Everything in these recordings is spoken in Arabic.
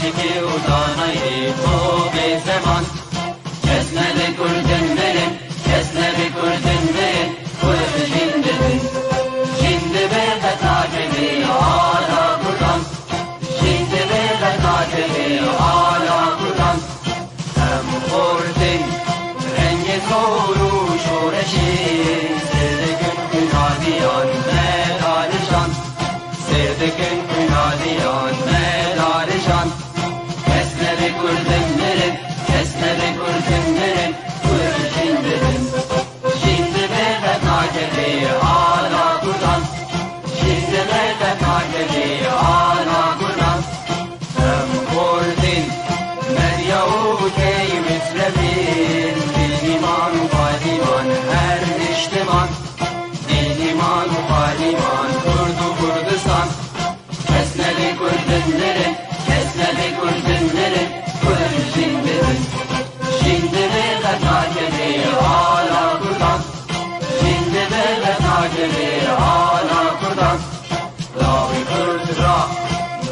عاشقی و دانایی تو به زمان کس نده کردن بره کس نده کردن بره کرد جنده به تاجبی آلا کردن جنده به تاجبی آلا کردن هم خوردن رنگ کورو شورشی سردکن کنادیان مدارشان سردکن کنادیان مدارشان کس نده کردن بره کس نده کردن بره کرد جنده به تاجبی آلا کردن جنده به تاجبی آلا کردن هم خوردن مریاوتی مثلبین دیلیمان و قادیمان هر نشتمان دیلیمان و قادیمان کرد و کردستان کس نده کردن بره کس نده کردن بره کرد جنده به تاجبی آلا کردن جنده به تاجبی آلا کردن لاغی کرد را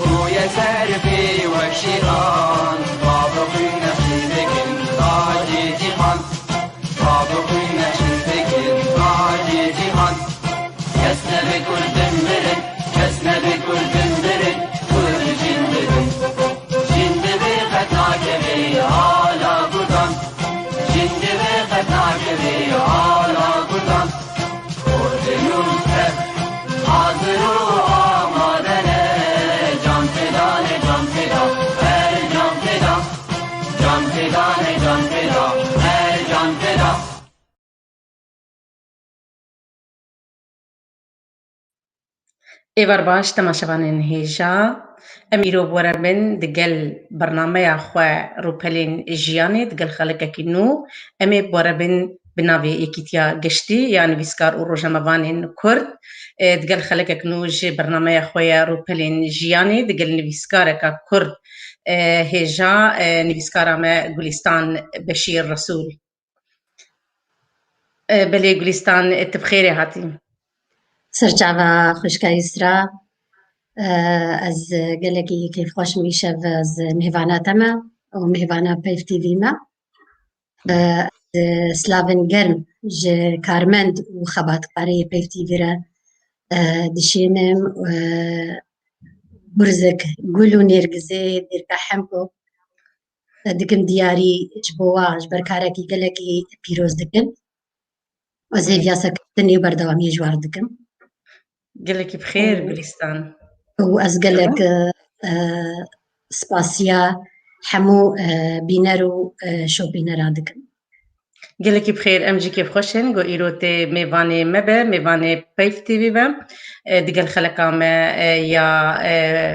گوی سرفی و شیران بابقی نشیدگین تاجی جیهان بابقی نشیدگین تاجی جیهان کس نده کردن بره کس نده کردن بره کرد جنده به تاجبی آلا کردن جنده به تاجبی آلا کردن کردنون حاضر و آمادنه جان فدانه جان فدا هر جان فدا جان فدانه جان فدا هر جان فدا ایوار باش تماشاوانین هیجا امیرو بوربن دگل برنامه خو روپلین جیانی دگل خلقکی نو امی بوربن بناوی یکیتیا گشتی یعنی ویسکار و روژموانین کرد دگل خلقک نو جی برنامه خو روپلین جیانی دگل نویسکارکا کرد هیجا نویسکارامه گلستان بشیر رسول بلی گلستان اتبخیری هاتی سرچاوا خوشکایی سرا از گلگی کیف خوش میشه از مهوانا تما و مهوانا پیف تیوی ما سلاون گرم ج کارمند و خباتکاری پیف تیوی را دشینم برزک گلو نرگزه درکا حمکو دکم دیاری جبواج برکارکی گلگی پیروز دکم و زیویا سکتنی بردوامی جوار دکم گلکی بخیر گلستان و از گلک سپاسیا همو بینر و شو بینر دکم گلکی بخیر ام جی کیف خوشن گو ایروت میوانی مبه میوانی پیف تیوی و دگل خلقام یا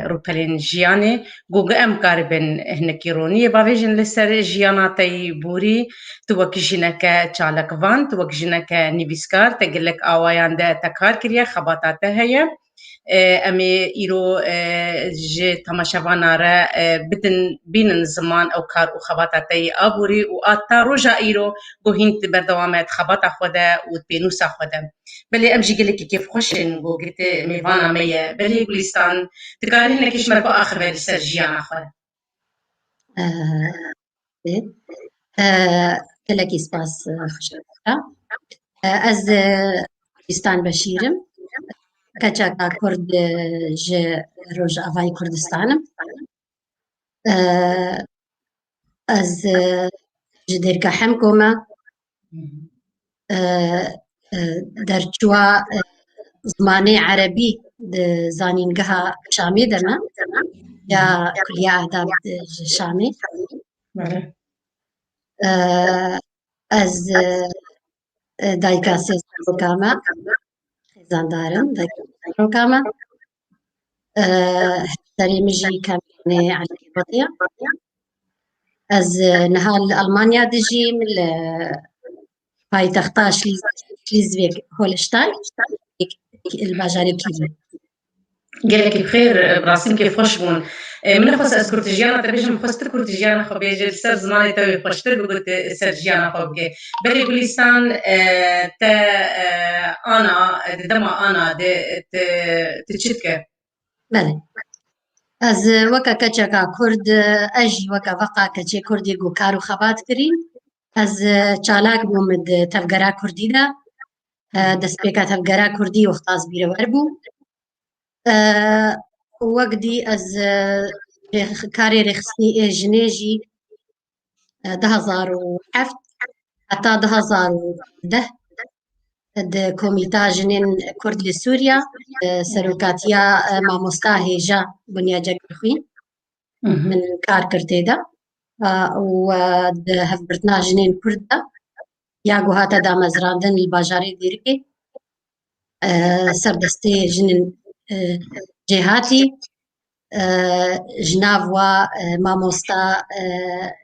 روپلین جیانی گو ام کاربن هنکی رونی باویجن لسر جیاناتی بوری تو وک جنک چالک وان تو وک جنک نیویسکار تگلک آوایان ده تکار کریه خباتاته هیا امی ایرو ج تماشاوانا را بدن بینن زمان او کار و خباتاتی آبوری و آتا روژا ایرو گو هینت بردوامت خباتا خوده و بینوسا خوده بلی ام جی گلکی کیف خوشن گو گیت میوانا میه بلی گلستان تکارین نکش مرکو آخر ولی سر جیانا خوده گلکی سپاس خوشکارا از کردستان بشیرم کچاکا کرد ج روژ آوای کردستانم از جدرکا حمکوما در چوا زمانه عربی زانینگها شامی درنا یا کلیه آداب شامی از دایکا سیزن کاما خزاندارم دایکا کاما هشتری مجی کامینه علی بطیا از نهال ألمانيا دجي من پایتخت شلیزویگ هولشتاین الباجاری کیوی گلکی بخیر براسیم که خوش بون من خواست از کورتیجیانا تبیشم خواست کورتیجیانا خو بیجل سر زمانی تاوی خوشتر بگوت سر جیانا خو بگه بلی گلیستان تا آنا دما آنا ده تچید که بله از وەکە کەچێکا کورد ئەژی وەکە ڤەقا کەچێ کوردی گو کار و خەبات کرین ئەز چالاک بووم تەڤگەرا کوردیدا دەستپێکا تەڤگەرا کوردی وەختاز بیرەوەر بوو وەک دی ئەز کارێ ڕێخستنی ژنێژی 2007 هەتا 2010 کۆمیتا ژنێن کورد لە سووریا سەرۆکاتیە مامۆستا هێژە بنیاجەک خوین من کار کرد تێدا و هەفبردنا ژنێن کوردە یا گو هاتە دامەزراندن لە باژارێ دێرکێ سەردەستێ ژنێن جێهاتی ژناڤوا مامۆستا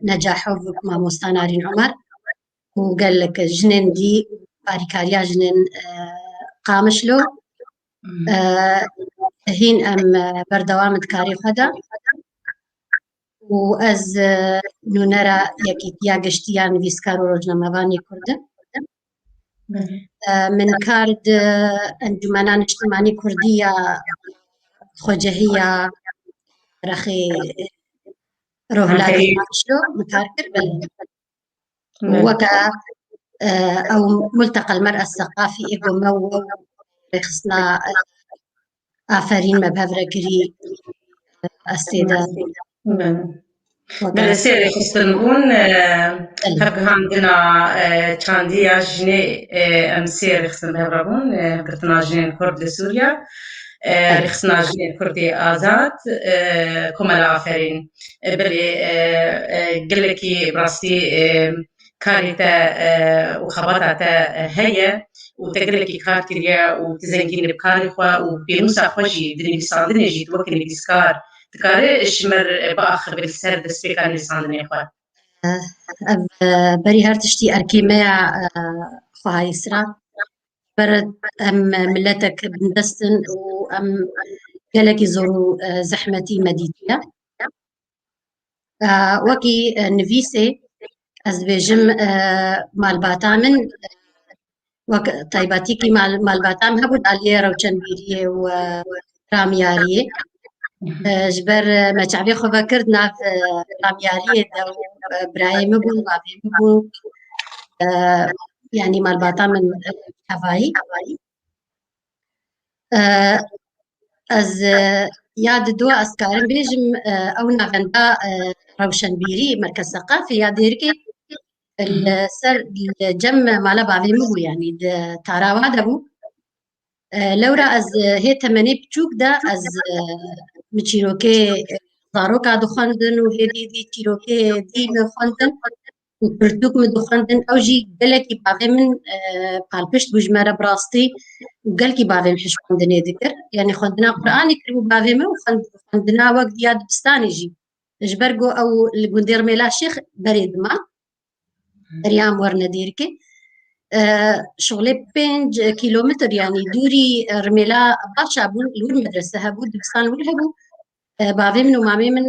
نەجاحۆڤ مامۆستا نارین عومەر و گەلک ژنێن دی باریکاریە ژنێن قامشلۆ هین ئەم بەردەوامت کاری خۆدا و ئەز نونەرە یەکێتیا گشتیان نویسکار و ڕۆژنامەڤانی کوردم من کارد ئەنجومەنا نیشتیمانی کوردیە خۆجەهیە رەخێ ڕۆهلاتی قامشلۆ من کار کرد وەکە أو ملتقى المرأة الثقافي إيجو مو خصنا آفرين ما بهفركري السيدة بله سيري خستنبون هب عندنا چاندية جني ام سيري خستن بهفرابون قرتنا جنين كرد لسوريا خصنا جنين كردي آزاد كمال آفرين بلي قلكي براستي كاريتا وخبطاتا هي وتقلكي كارتيريا وتزنجين بكاري خوا وبينوسا خوشي دني بيصادني جيت وكني بيسكار تكاري اشمر باخر بالسر دسبيكا نيساندني خوا بري هرتشتي اركيميا خواهي اسرا برد ام ملتك بندستن وام قالكي زورو زحمتي مديدية وكي نفيسي از بێژم مالباتا من وەک تایبەتیکی مالباتام هەبوو ئالێ ڕەوچەندبیریە و رامیاریە ji ber me çavê xwe vekird nav ramyariyê de birayê min bûn bavê min bû yanî malbata min hevayî ez ya didoa ez karim bêjim ew navenda rewşenbîrî merkez seqafî ya dêrikê ser cem mala bavê min bû yanî di tarawa de bû lewra ez hê temenê biçûk de ez mi çîrokê zaroka dixwendin û hêdî dî çîrokê dî min xwendin û pirtûk min dixwendin ew jî gelekî bavê min palpişt bû ji me re bi rastî û gelekî bavê min hişbandinê dikir yanî xwendina Qur'anê kiribû bavê min û xwendina wek diya dibistanê jî ji ber got ew li gundê Rmêla Şêx berê dima deryam werne dêrikê şolê 5 kîlometr yanî dûrî Rmêla başa bûn li wir medrese hebû dibistan wir hebû bavê min û mamê min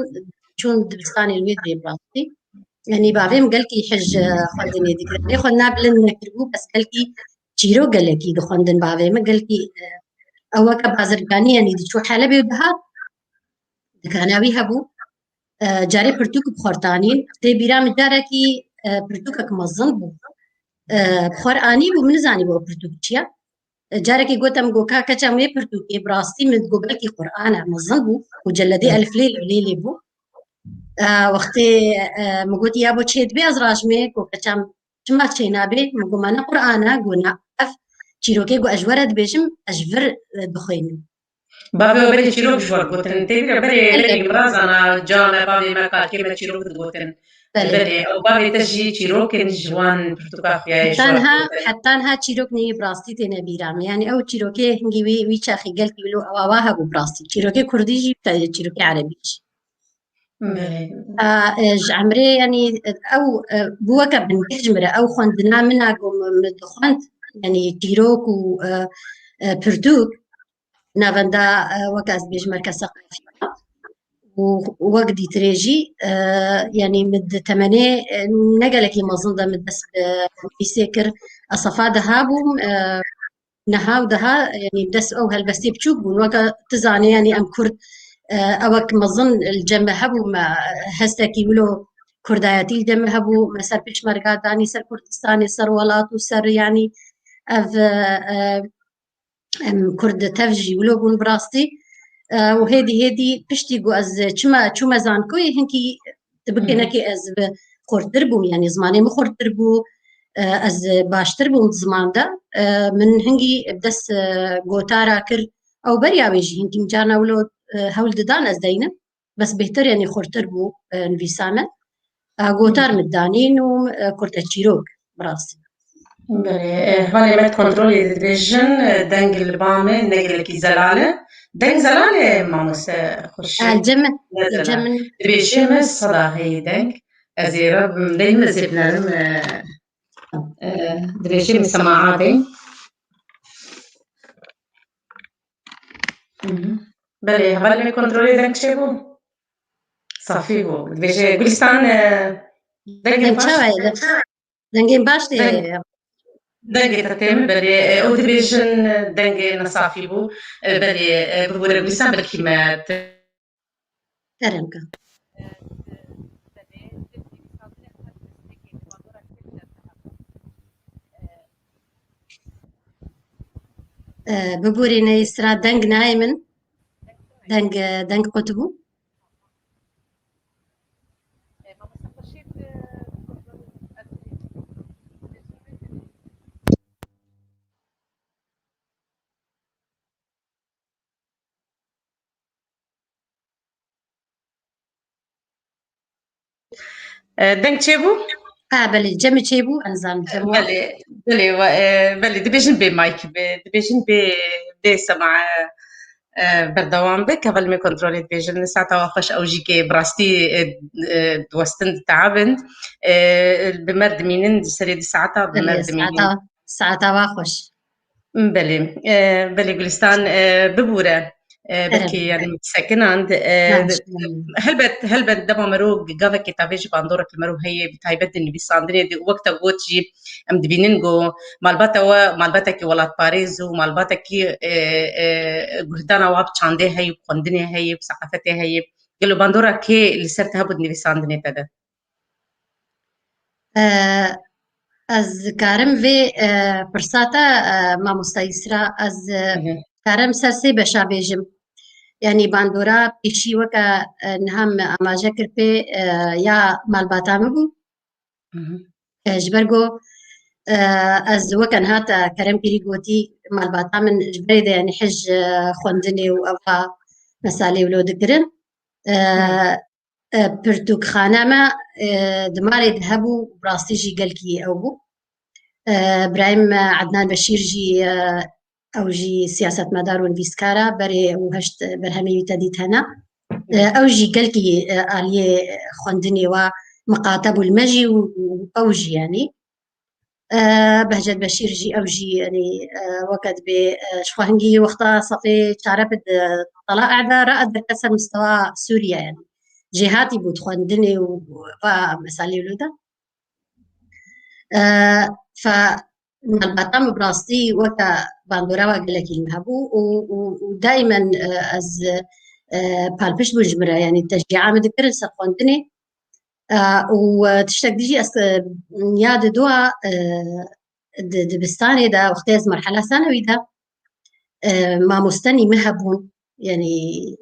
çûn dibistanê li wê dê bi rastî yanî bavê min gelekî hij xwendinê dikir lê xwendina bilind nekiribû bes gelekî çîrok gelekî dixwendin bavê min gelekî ew weke bazirganî yanî diçû Helebê û dihat dikanawî hebû carê pirtûk bi xwartanîn tê bîra min carekî pirtûkek mezin bû bi xwar anî bû min nizanî bo pirtûk çi ye carekî gotem got ka keça wê pirtûkê bi rastî min got gelekî Qur'an e mezin bû û celedê eliflê li lê bû wextê min gotî ya bo çê dibê ez rajmê got keçam çima çê nabê min got me ne Qur'an e got na ev çîrokê got ez ji we re dibêjim ez ji vir bixwînim bavê we berê çîrok ji we gotin tê bîra berê lê birazana cane bavê me karkê me çîrok digotin berê ew bavê te jî çîrokên ji wan pirtûka xuyayê ji heta çîrok neyê bi rastî têne bîram yanî ew çîrokê hingî wî çaxî gelkî wilo ew hebû bi rastî çîrokê Kurdî jî çîrokê Erebî jî ji emirê yanî ew bû weke bingeh ji me re ew xwendina min a got min dixwend yanî çîrok û pirtûk navenda weke ez dibêjim merkez seqafî û wek dîtirê jî yanî min di temenê ne gelekî mezin de min dest bi nivîsê kir ez sefa diha bûm niha û diha yanî dest ew helbestê biçûk bûn weke tu zanî yanî em Kurd اوك مظن الجمع هبو ما هستكي ولو كردایتی الجمع هبو مثلا پیشمرگا دانی سر کردستانی سر ولات و سر يعني اف كرد تفجي ولو بون براستي وهيدي پشتی گو از چما زانکوی هنکی تبقينا كي از خورتر بوم يعني زماني مخورتر بو از باشتر بوم زمان دا من هنگی بدس گوتارا کر او برياويجي هنكي مجانا ولو هول ددان از دينا بس بهتر يعني خورتر بو نفيسامه گوتار مدانين و كرت تشيروك براسي بله هوالي مت كنترولي دبيجن دنگ البامه نگل کی زلاله دنگ زلاله ماموس خوشي الجمع نزلا الجمع دبيجن صدا هي دنگ ازيرا دايما زبنارم دبيجن سماعاتي بله هوالي مت كنترولي دنگ شبو صافي بو دبيجن گلستان دنگ دنگ باش چاوه دنگين باش دنگ تتم بله او دبيجن دنگ نصافي بو بله ببورة گلستان بالكيمات كرمك ببوري نيسرا دنگ نايمن دنگ قطبو دنگ چه بو؟ بله جمع چيبو انزام جمع بله دبيجن بي مايك دبيجن بي سمع بردوام بك قبل ما كنترولي دبيجن ساعتها وخش او جيكي براستي دوستن تعبن بمرد مينن سريد ساعتها بله بمرد مينن ساعتا واخوش بله بله گلستان ببوره بلكي يعني متساكنة عند هلبت دبا مرو جافا كتابيج باندورة المرو هي بتايبت إني بيساندني دي وقتا قوتشي أم دبينينجو مالباتا كي ولات باريزو مالباتا كي قردانا واب تشاندي هي وقندني هي وثقافتي هي قالوا باندورة كي اللي صرت هبود إني بيساندني تدا از کارم وی پرساتا مامۆستاییسرا از کارم سەرسێ بەشا بێژم یعنی باندۆرا پێشی وەکە نهام ئاماژە کرد پێ یا مالباتامە بوو ji ber got ez weke hata keremkirî gotî malbata min ji berê de yani hej xwendinê û ew mesalê wilo dikirin pirtûkxana me di malê de hebû rastî jî gelkî ew bû Birahîm Ednan Beşîr jî ew jî siyasetmedar û nivîskara berê û heşt berhemê wî te dît hene ew jî gelkî aliyê xwendinê we miqate bû li me jî û ew jî yanî Behcet Beşîr jî ew jî yanî weke dibe ji xwe hingî wexta safê çare bi telaê de raet ser mustewa Sûriye yani jêhatî bû xwendinê û meselê wilo de فالبطام براستي وكا باندورا وقالكي المهبو ودائما از بالبش بجمرة يعني التشجيع مذكر سقوندني وتشتاق ديجي نياد دوا دبستاني دا وقتاز مرحلة ثانوي دا ما مستني مهبون يعني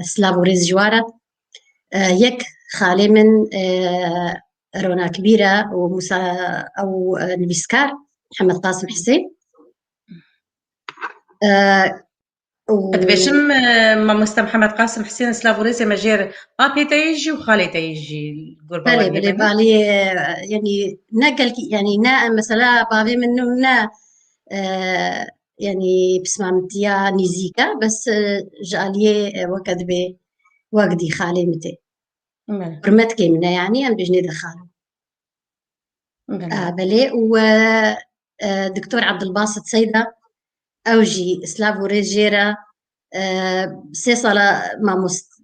سلافوريز جوارة يك خالي من رونا كبيرة وموسى أو نفيسكار محمد قاسم حسين دبيجم ماموستا محمد قاسم حسين سلافوريزي مجير بابي تيجي وخالي تيجي بلي بالي يعني نقل يعني نا مثلا بابي منه نا يعني بسمامتيا نيزيكا بس جاليه وكذبه وقدي خالي متي برمتك منه يعني أم بجني دخاله بلي ودكتور عبد الباسط سيدة أوجي سلافو ريجيرا سي صلاة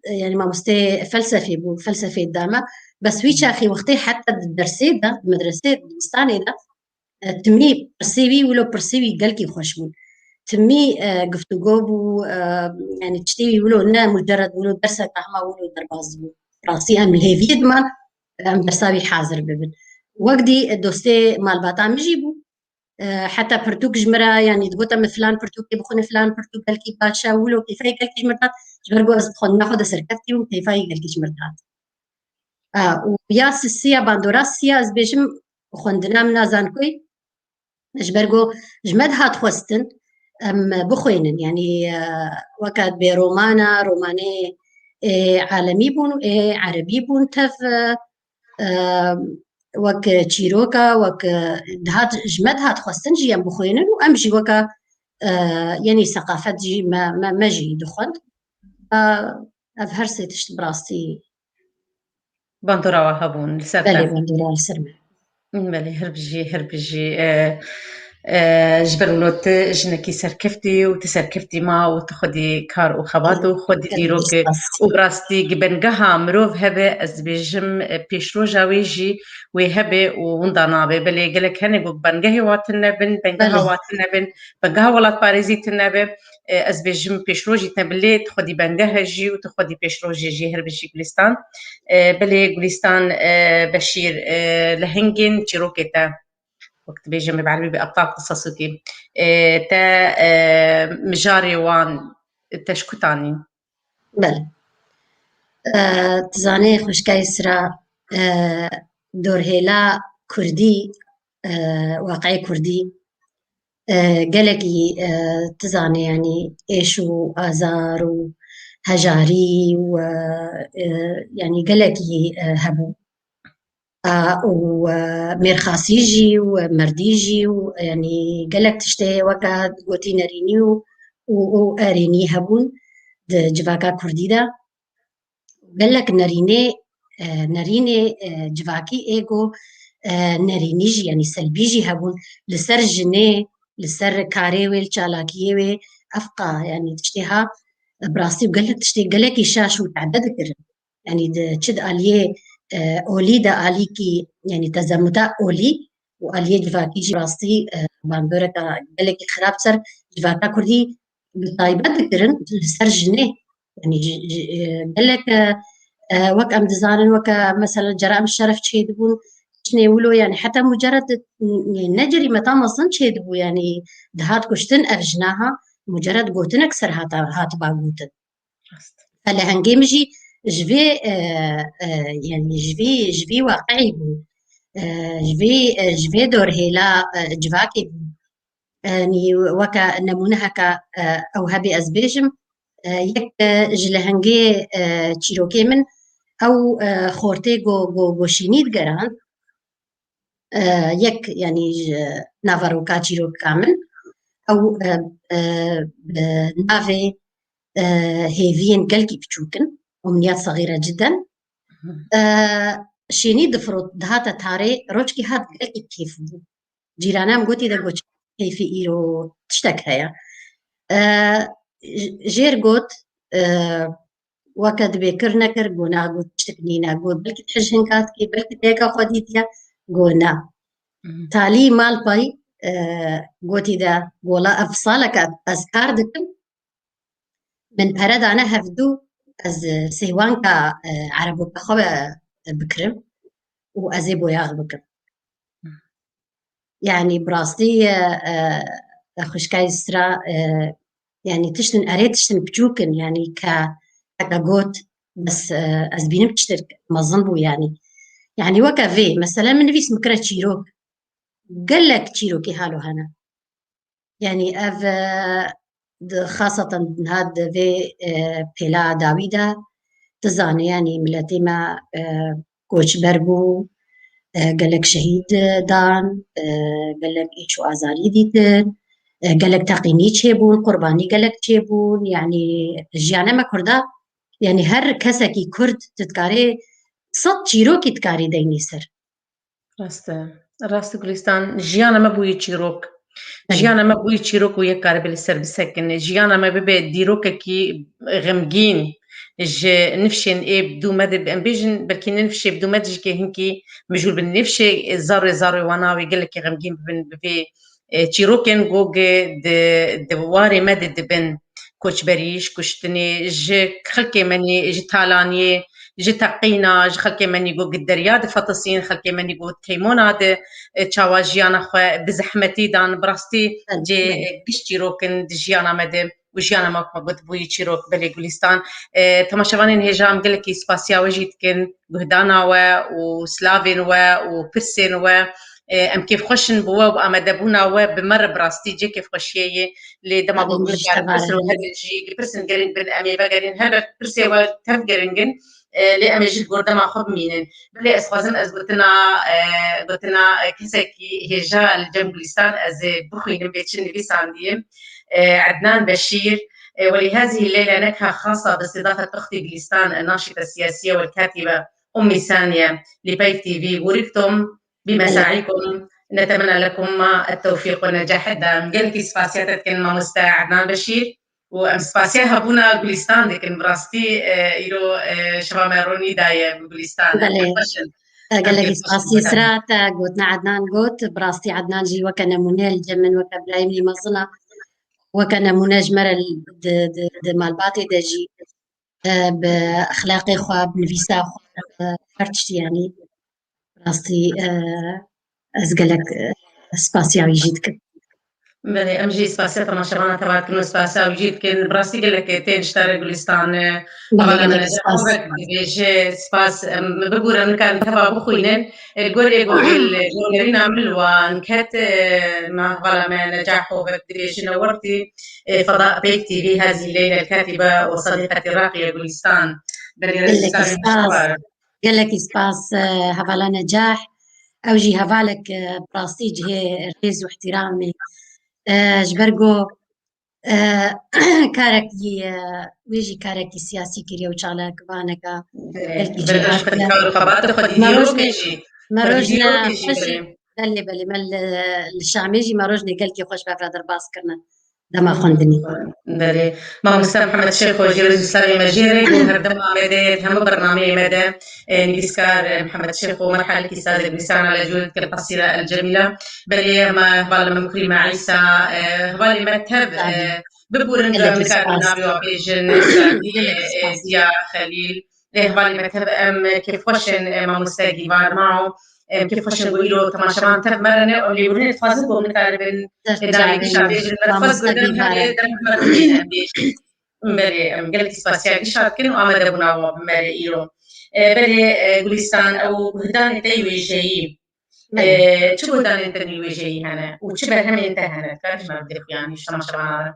يعني ماموستي فلسفي بو فلسفي دامة بس ويش أخي وقتي حتى الدرسي ده المدرسة الدستاني ده تمي برسيبي ولو برسيبي قالكي خوشبون تمي گفتگو بو يعني تشتي يقولوا إنه مجرد ولو درسة كهما ولو درباز بو راسي أم الهيفيد ما أم درسابي حاضر ببن وقدي دوستي مال باطا مجيبو حتى برتوك جمرة يعني تقول من فلان برتوك بخون فلان برتوك قال كي باشا ولو كيف قال كي جمرتات جبرجو از بخون ناخد سركتي وكيف قال كي جمرتات ويا سيا باندوراسيا از بيجم خوندنا من نازانكوي جبرجو جمد هات خوستن ام بخوينن يعني وكاد برومانا روماني عالمي بون عربي بون تف وك تشيروكا وك دهات جمد هات خوستن جيان بخوينن وامجي وكا يعني ثقافة جي ما جي دخل أظهر سيتشت براستي بانتورا وهبون بلي لسرتا بندورة السرمة بله هربجي جبرولوت جنكي سركفتي وتسركفتي ما وتخدي كار وخباتو خدي ديروك وبراستي جبنجها مروف هبه از بيجم بيشرو جاويجي وهبه وندانابه بلي قالك هني بنجهي واتنبن بنجها واتنبن بنجها ولات باريزي تنبه از بيجم بيشروجي تنبلي تخدي بنجها جي وتخدي بيشروجي جي هربجي جلستان بلي جلستان بشير لهنجن تشيروكيتا وقت بيجي بعربي بأبطال قصصكي تا مجاري وان تشكتاني بل تزاني خوشكاي سرا دور هيلا كردي واقعي كردي قالكي تزاني يعني ايشو آزار وهجاري و يعني قالكي هبو وميرخاسيجي ومرديجي ويعني قالك تشتهي وكا قوتي نريني واريني هبون جواكا كردي دا قالك نريني جواكي ايجو نرينيجي يعني سلبيجي هبون لسر جني لسر كاري والشالاكي وي افقا يعني تشتيها براستي وقالك تشتي قالك يشاش وتعدد كرن يعني تشد اليه اولي دا اليكي يعني تزمتا اولي واليه جواكي جي براستي باندوركا قالك خراب سر جواكا كردي بطايبات كرن لسر جني يعني قالك وك ام دزانن وك مثلا جرائم الشرف تشيدبون شنو يعني حتى مجرد نجري متى مصن تشيدبو يعني دهات كشتن افجناها مجرد قوتن اكثر هات باغوتن فلا هنجيمجي جفي يعني جفي واقعي بو جفي دور هيلا جواكي بو يعني وكا نمونه هكا او هبي ازبيجم يك جلهنجي تشيروكي من او خورتي جو شينيد جران يك يعني نافاروكا تشيروك كامل او نافي هيفين قلقي بتشوكن أمنيات صغيرة جدا شيني دفروت دهاتا تاري روشكي هات قلقي كيف جيرانام قوتي دا قوتي كيف إيرو تشتك هيا جير قوت وكد بكر نكر قونا قوت تشتكنينا قوت بلكي تحجهن كاتكي بلكي تيكا خوديتيا قونا تالي مال باي قوتي دا قولا أفصالك أذكار دكم من برد أنا هفدو از سیوان کا عربو بخواب بکرم و از بویاغ بکرم يعني براستي خوشكاي سرا يعني تشتن أريد تشتن بجوكن يعني كقوت بس از بينم تشترك مظنبو يعني وكا في مثلا من فيس مكرا تشيروك قال لك تشيروكي هالو هنا يعني خاصة هاد في بلا داويدا تزاني يعني ملتي ما كوش بربو قالك شهيد دان قالك إيشو آزاري ديتن قالك تاقيني تشيبون قرباني قالك تشيبون يعني جيانا ما كردا يعني هر كسكي كرد تتكاري صد تشيروكي تكاري ديني سر راست كلستان جيانا ما بوي تشيروك جيانا ما بوي تشيروك ويكار بالسر بسكن جيانا ما ببي ديروك كي غمجين نفشن ايه بدو مدب امبيجن بلكي نفشي بدو مدج كي هنكي مجول بالنفشي زار وناوي قال لك غمجين بفي تشيروكن جوج دواري مدد بن كوش بريش كشتني خلكي مني تالاني تقينا خلكي مني جوج الدرياد فطسين خلكي مني جوج كيموناد تشاواجيانا خو بزحمتي دان براستي جي تشيروكن جيانا مدم وجيانا ما قلت بوي تشيروك بلي جولستان تماشوانين هجام قال لك سباسيا وجيتكن بهدانا وسلافين وبرسين ام كيف خوشن بوا وامدبونا بمر براستي جي كيف خوشيه اللي دما بقول لك برسل وهدجي برسن قرين بن امي بقرين هبت برسي وتف قرينجن لي امي جي قردما خب مينن بلي اسخازن از قلتنا كسكي هجا الجنب لسان از بخوين بيتشن بيسان ديم عدنان بشير ولهذه الليلة نكهة خاصة باستضافة أختي جليستان الناشطة السياسية والكاتبة أمي ثانية لبيت تي في. وركتم بمساعيكم، نتمنى لكم التوفيق والنجاح الدائم. قالك سباسياتك كلمة مستع عدنان بشير وسباسيا هبونا جليستان لكن براستي يرو شباب ماروني داية بجليستان. قال لك سباسي سرات قوتنا عدنان قوت براستي عدنان جي وكان منال جمن وكبرايم لي مظلة وكان مناج مرة مالباتي دجي بأخلاقي خوا بنفيسا خوا فرشتي يعني براستي أزقلك سباسيا ويجيتك بلي امجي سباسيا طبعا شبانا تبعك كنو سباسيا ويجيتك براستي قال لك تين اشتري جولستان طبعا من جاوبك بيجي سباس بقول من كان تبع بخوينن الجوري جولرين عمل وانكت ما فلا ما نجاحه بكتيريش نورتي فضاء بيت تي في هذه الليله الكاتبه وصديقتي راقيه جولستان بلي قال لك سباس هفلا نجاح او جي هفالك براستي جي ريز واحترامي جبرگو كاركي ويجي كاركي سياسي كريا وشالك بانكا مروجنا خشي بلي مال الشاميجي مروجنا قالكي خوش بفرادر باس كرنا دما خندني بلي ما مستر محمد الشيخ وجير السلامي مجيري وهردم عمدي هم برنامج مدى نيسكار محمد الشيخ ومرحلة كيساد البسان على جودة القصيدة الجميلة بلي ما هبال مكري مع عيسى هبال مكتب ببورن مكاتبنا بيوبيجن زيا خليل هبال مكتب كيف خوشن ما مستاقي معه كيف خوش نقولوا تماشان تف مرنه أو اللي يقولون تفازق ومن تعرفين داعي شابيج تفازق قدام هذه دم مرنين بيش مري قال لك سباسيا شاب كانوا عمل أبونا ومري إيرو بري جولستان أو هدان تيوي جاي شو هدان تيوي جاي هنا وشو برهم أنت هنا كيف ما بدك يعني شو تماشان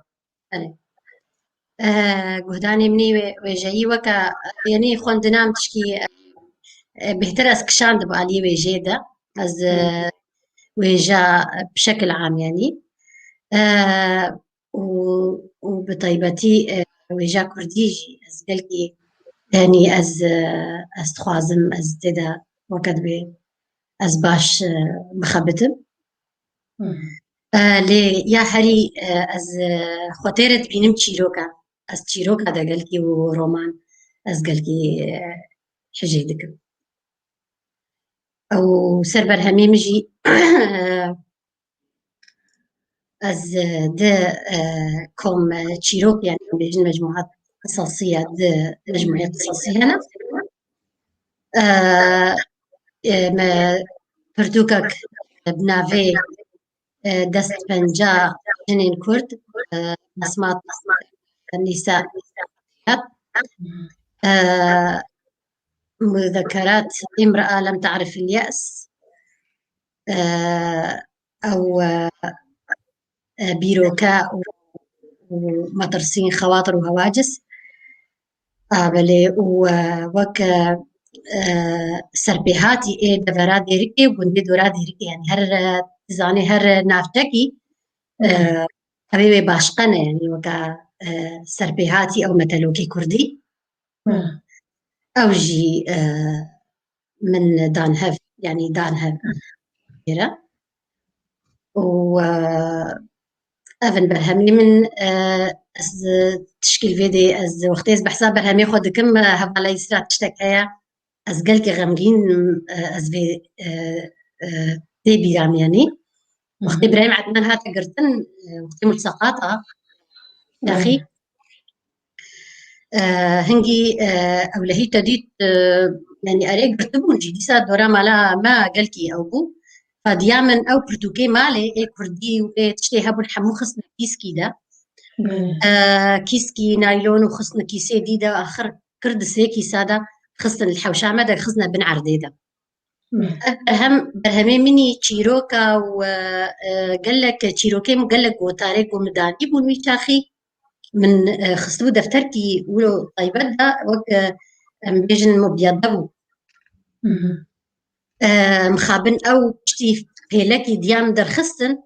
جهداني مني وجاي وكا يعني خندنا مشكي بهتر از كشان دبو علي ويجيدا از ويجا بشكل عام يعني وبطيبتي ويجا كرديجي از قلقي يعني از تخوازم از تدا وقت بي از باش بخبتم لي يا هري از خوتيرت بينم تشيروكا از تشيروكا دا قلقي ورومان از قلقي حجيدكم أو سربر همي مجي از ده كوم تشيروك يعني بيجن مجموعات قصصية ده مجموعات قصصية هنا ما بردوكك بنافي دست بنجا جنين كرد نسمات النساء مذكرات امرأة لم تعرف اليأس أو بيروكاء ومطرسين خواطر وهواجس بلي وك سربيهاتي إيه دفرات ديركي وبندي دورات ديركي يعني هر تزاني هر نافتكي حبيبي باشقنا يعني وكا سربيهاتي أو متلوكي كردي أو جي من دانهف يعني دانهف كده و أفن برهمي من تشكيل فيدي از وقتيز بحساب برهمي خود كم هبالا يسرات تشتكيا از قلقي غمرين از في دي بيرام يعني وقت إبراهيم عدنان هات قرتن وقت ملصقاتها أخي هنجي أولهي تديت يعني أريك برتبون جدي سا دورا مالا ما قالكي أو بو فديامن أو برتوكي مالي إيه كردي وإيه تشتي هبون حمو خصنا كيسكي دا كيسكي نايلون وخصنا كيسي دي دا آخر كرد سيكي سادا خصنا الحوشامة دا خصنا بن عردي دا برهمي مني تشيروكا وقال لك تشيروكي وقال لك وطارق ومداني بون تاخي من خصو دفتركي ولو طيبات دا وك بيجن مبيضبو مخابن او تشتي بيلكي ديام در خصن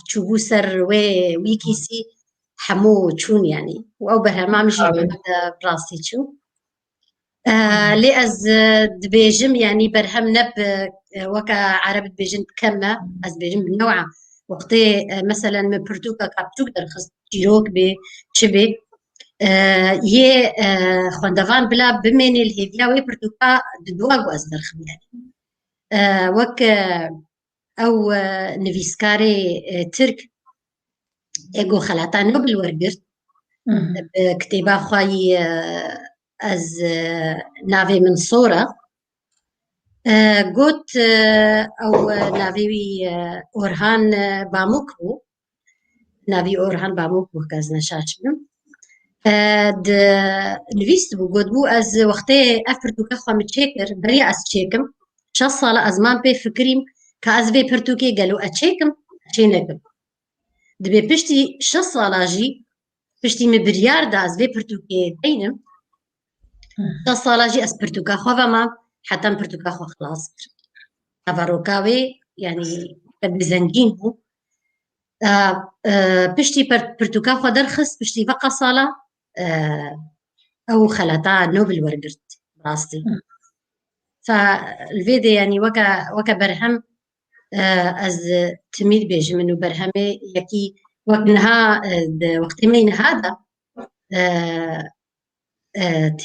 تشوبو سر ويكيسي حمو تشون يعني او برهما مش براسي تشو لأز دبيجم يعني برهم نب وكا عرب بيجن كما از بيجم بالنوعة وقتي مثلا من برتوكا كابتوك درخص جيروك بشبه يه خواندفان بلا بميني الهيديا وي برتوكا دواغو از درخم يعني وك او نفيسكاري ترك ايغو خلاطا نوبل ورقرت بكتابة خواي از ناوی من صورة قلت او ناوی اورهان باموك بو ناوی اورهان باموك بو كازنا شاشبم د نویست بو قلت بو از وقتی افرتو كخوا متشاكر بريا از تشاكم شخص صالة ازمان بي فكريم كاز بي برتوكي قالو اتشاكم اتشينكم دبي بشتي شخص صالة جي بشتي مبريار دا از بي برتوكي دينم تصالاجي اسبرتوكا خوفا ما حتى برتوكا خو خلاص افاروكاوي يعني بزنجين هو بشتي برتوكا خو درخص بشتي بقى صالة او خلطا نوبل ورقرت راستي فالفيدي يعني وكا برهم از تميل بيج منو برهمي يكي وقتها وقت مين هذا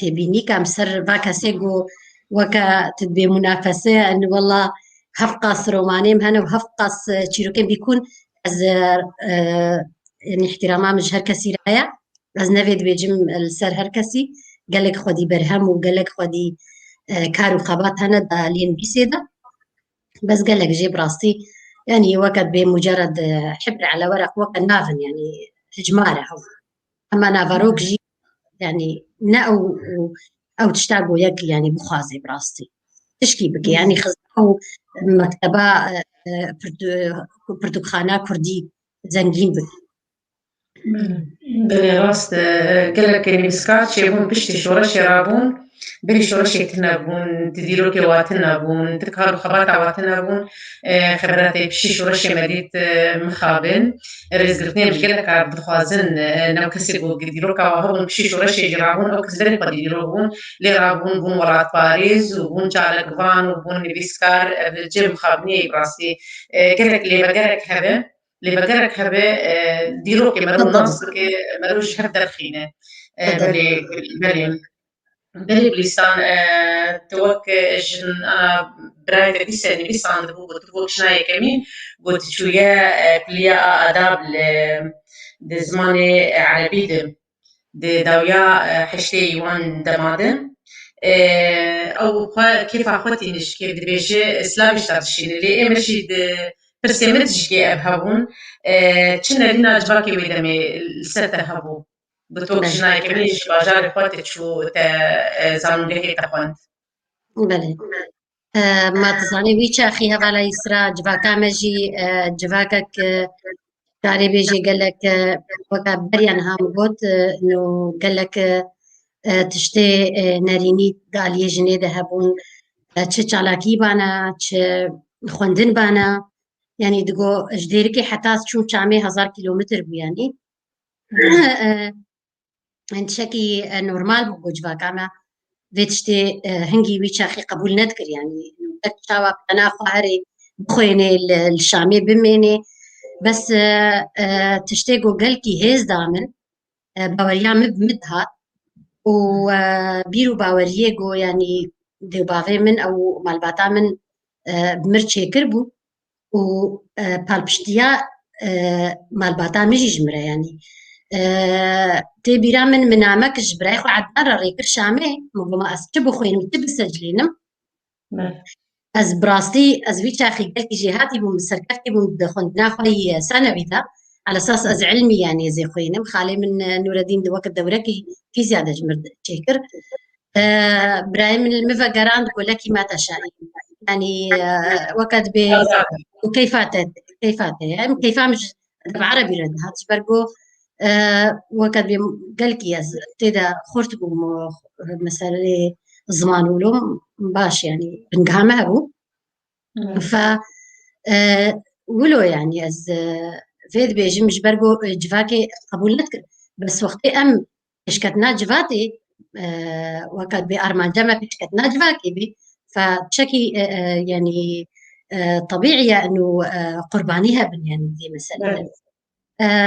تبيني كام سر باكاسيجو وكا تدبي منافسة إنه والله هفقص روماني مهنا وهفقص تشيروكين بيكون از يعني احتراما مش هركسي رايا از نفيد بيجم السر هركسي قال لك خدي برهم وقال لك خدي كارو خبات هنا دالين بيسيدا بس قال لك جيب راسي يعني وقت بمجرد حبر على ورق وقت نافن يعني جمارة هو أما نافروك جي يعني أو تشتاقوا يك يعني بخازي براستي تشكي بك يعني خزقوا مكتبة برتقانة كردي زنجين بك بلي راست قال لك يعني بسكاتش يبون بشتي شورش يرابون بلي شورش يتنابون تديرو كيواتنابون تكهرو خباتا واتنابون خبراتي بشي شورش مديت مخابن رزقتني مش قال لك بخوازن نو كسيبو قديرو كواهبون بشي شورش يجرابون او كسدري قد يديروبون ليرابون بون ورات باريس وبون جالك فان وبون نبيسكار جيب مخابني براسي قال لك اللي بقالك هذا اللي بقالك هبه ديرو كي مرو ناس كي مرو شهر درخينه بلي بليستان توك جن انا برايت بيساني بيسان دبو شناي كمين قلت شويه كليه اداب لزماني عربي دي داويا حشتي يوان دمادن او كيف اخوتي نش كيف دبيجي اسلامي شتارشين اللي امشي برسيمت جي ابهابون تشنا لنا جباكي ويدمي السته هبو بتوك جناي كمين باجار اخوتي تشو زانو لهي تقوانت بله ما تزاني ويتشا أخي هذا على يسرا جواكا مجي جواكك كاري بيجي قال لك وكا بريان هام قلت إنه قال لك تشتي ناريني قال يجني ذهبون تش على بانا تش خوندن بانا يعني دقو جديركي حتى تشوف شامي 1000 كيلومتر يعني انت شكي نورمال بقو جواكا ما بيتشتي هنجي ويشاخي قبول نذكر يعني تشاوا أنا خاري بخويني الشامي بميني بس تشتيقو قلكي هيز دامن باوريا مدها وبيرو باوريجو يعني دي باغي من أو مالباتا من بمرشي كربو و بالبشتيا مالباتا مجي جمرة يعني تي بيرا من نامك جبراي خو عدنا ريكر شامي مبما أسجب خوين تب سجلينم از براستي از ويتشا خي قالك جهاتي بوم سركفتي بوم دخلنا خوي سنة بيتا على أساس از علمي يعني زي خوينم خالي من نور الدين دوك الدوركي في زيادة جمرد شكر براي من المفقران تقول لك ما تشاء يعني وقت وكيفات يعني كيف مش بعربي رد هاتش برجو وقت قال لك يا تدا خرت مثلا زمان ولوم باش يعني بنقامها بو ف ولو يعني از فيد بيجي مش برجو جفاكي قبولتك بس وقتي ام اشكتنا جفاتي وقت بأرمان جمع اشكتنا جفاكي بي فتشكي يعني طبيعي انه قربانيها بن يعني دي مثلا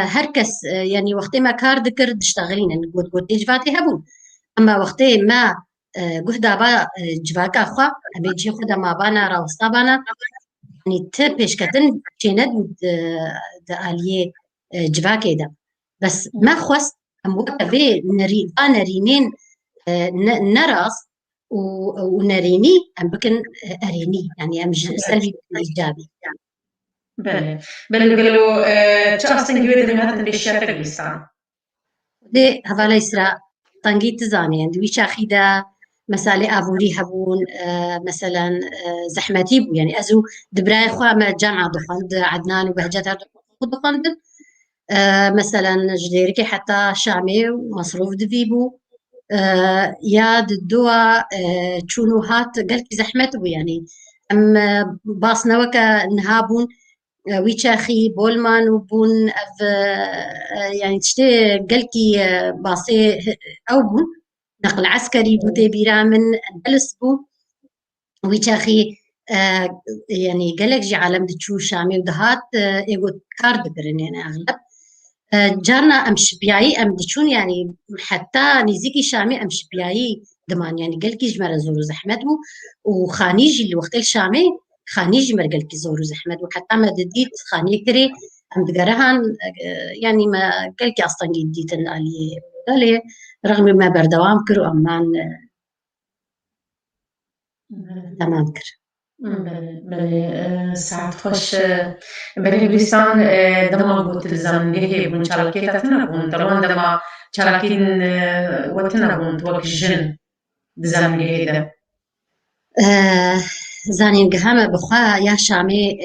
هركس يعني وقتي ما كار ذكر تشتغلين يعني قلت جفاتي هبون اما وقتي ما قهدا با جواكا خوا ابي جي خدا ما بانا راوستا بانا يعني تبش كتن تشيند داليه جواكي دا بس ما خوست ام وقت بي نرينين نراس ونريني ام بكن اريني يعني ام سلبي ايجابي بل قالوا تشاستن جويد هذا بالشافع لسان دي هذا يسرا طنجي تزاني عند ويش أخيدا مسألة أبوري هبون مثلا زحمتي بو يعني أزو دبراي خوا ما جامعة دخلت عدنان وبهجتها دخلت مثلا جديركي حتى شامي ومصروف دفيبو يا الدوا تشونو هات قالك زحمت بو يعني أم باصنا وكا نهابون ويتشاخي بولمان وبون يعني تشتي قلكي باصي أو بون نقل عسكري بوتي بيرا من أندلس بو ويتشاخي يعني قالك جي عالم دتشو شامي ودهات إيغو كارد برن يعني أغلب جارنا أمش بياي أم دتشون يعني حتى نزيكي شامي أمش بياي دمان يعني قالكي جمرة زورو زحمت بو وخانيجي اللي وقت الشامي خانيجي مرقلكي زورو زحمت وحتى ما دديت خاني كري أم دقرهان يعني ما قالكي أصلا جديت اللي قالي رغم ما بردوام كرو أمان تمام كر بله ساعت خوش بله بلستان دما قلت الزمن ليه بون شاركي تتنبون طبعا دما شاركين وتنبون توك الجن بزمن ليه ده زانين قهامة بخوا يا شامي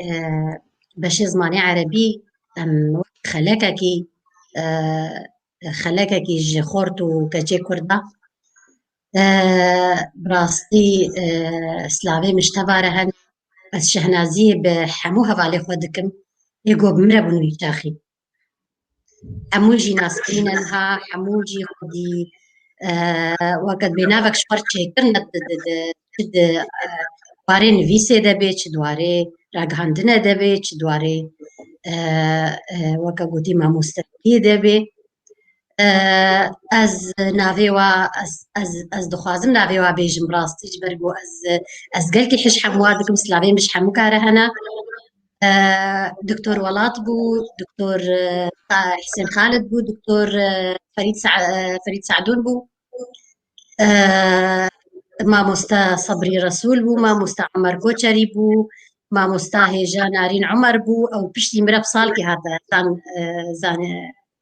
بشي زماني عربي أم خلاككي خلاككي جي خورتو كجي كردا براستي سلاوي مشتبارهن الشهنازي بحموها بالي خودكم يقو بمرة بنوي تاخي حموجي ناسكينها حموجي خدي وقت بينافك شفرتشي كرنا دواري نویسه دبی چه دواره راگهاندنه دبی چه دواره وکا گوتی مامۆستایی دبی از ناوی و از دخوازم ناوی و بیجم راستی جبرگو از گلکی حش حموا دکم سلاوی مش حمو کاره هنا دكتور ولات بو دكتور حسين خالد بو دكتور فريد سعدون بو مامۆستا صبري رسول بو مامۆستا عمر كوچري بو مامۆستا هێژا نارين عمر بو او پشتی مرە بساڵکی هاتە زان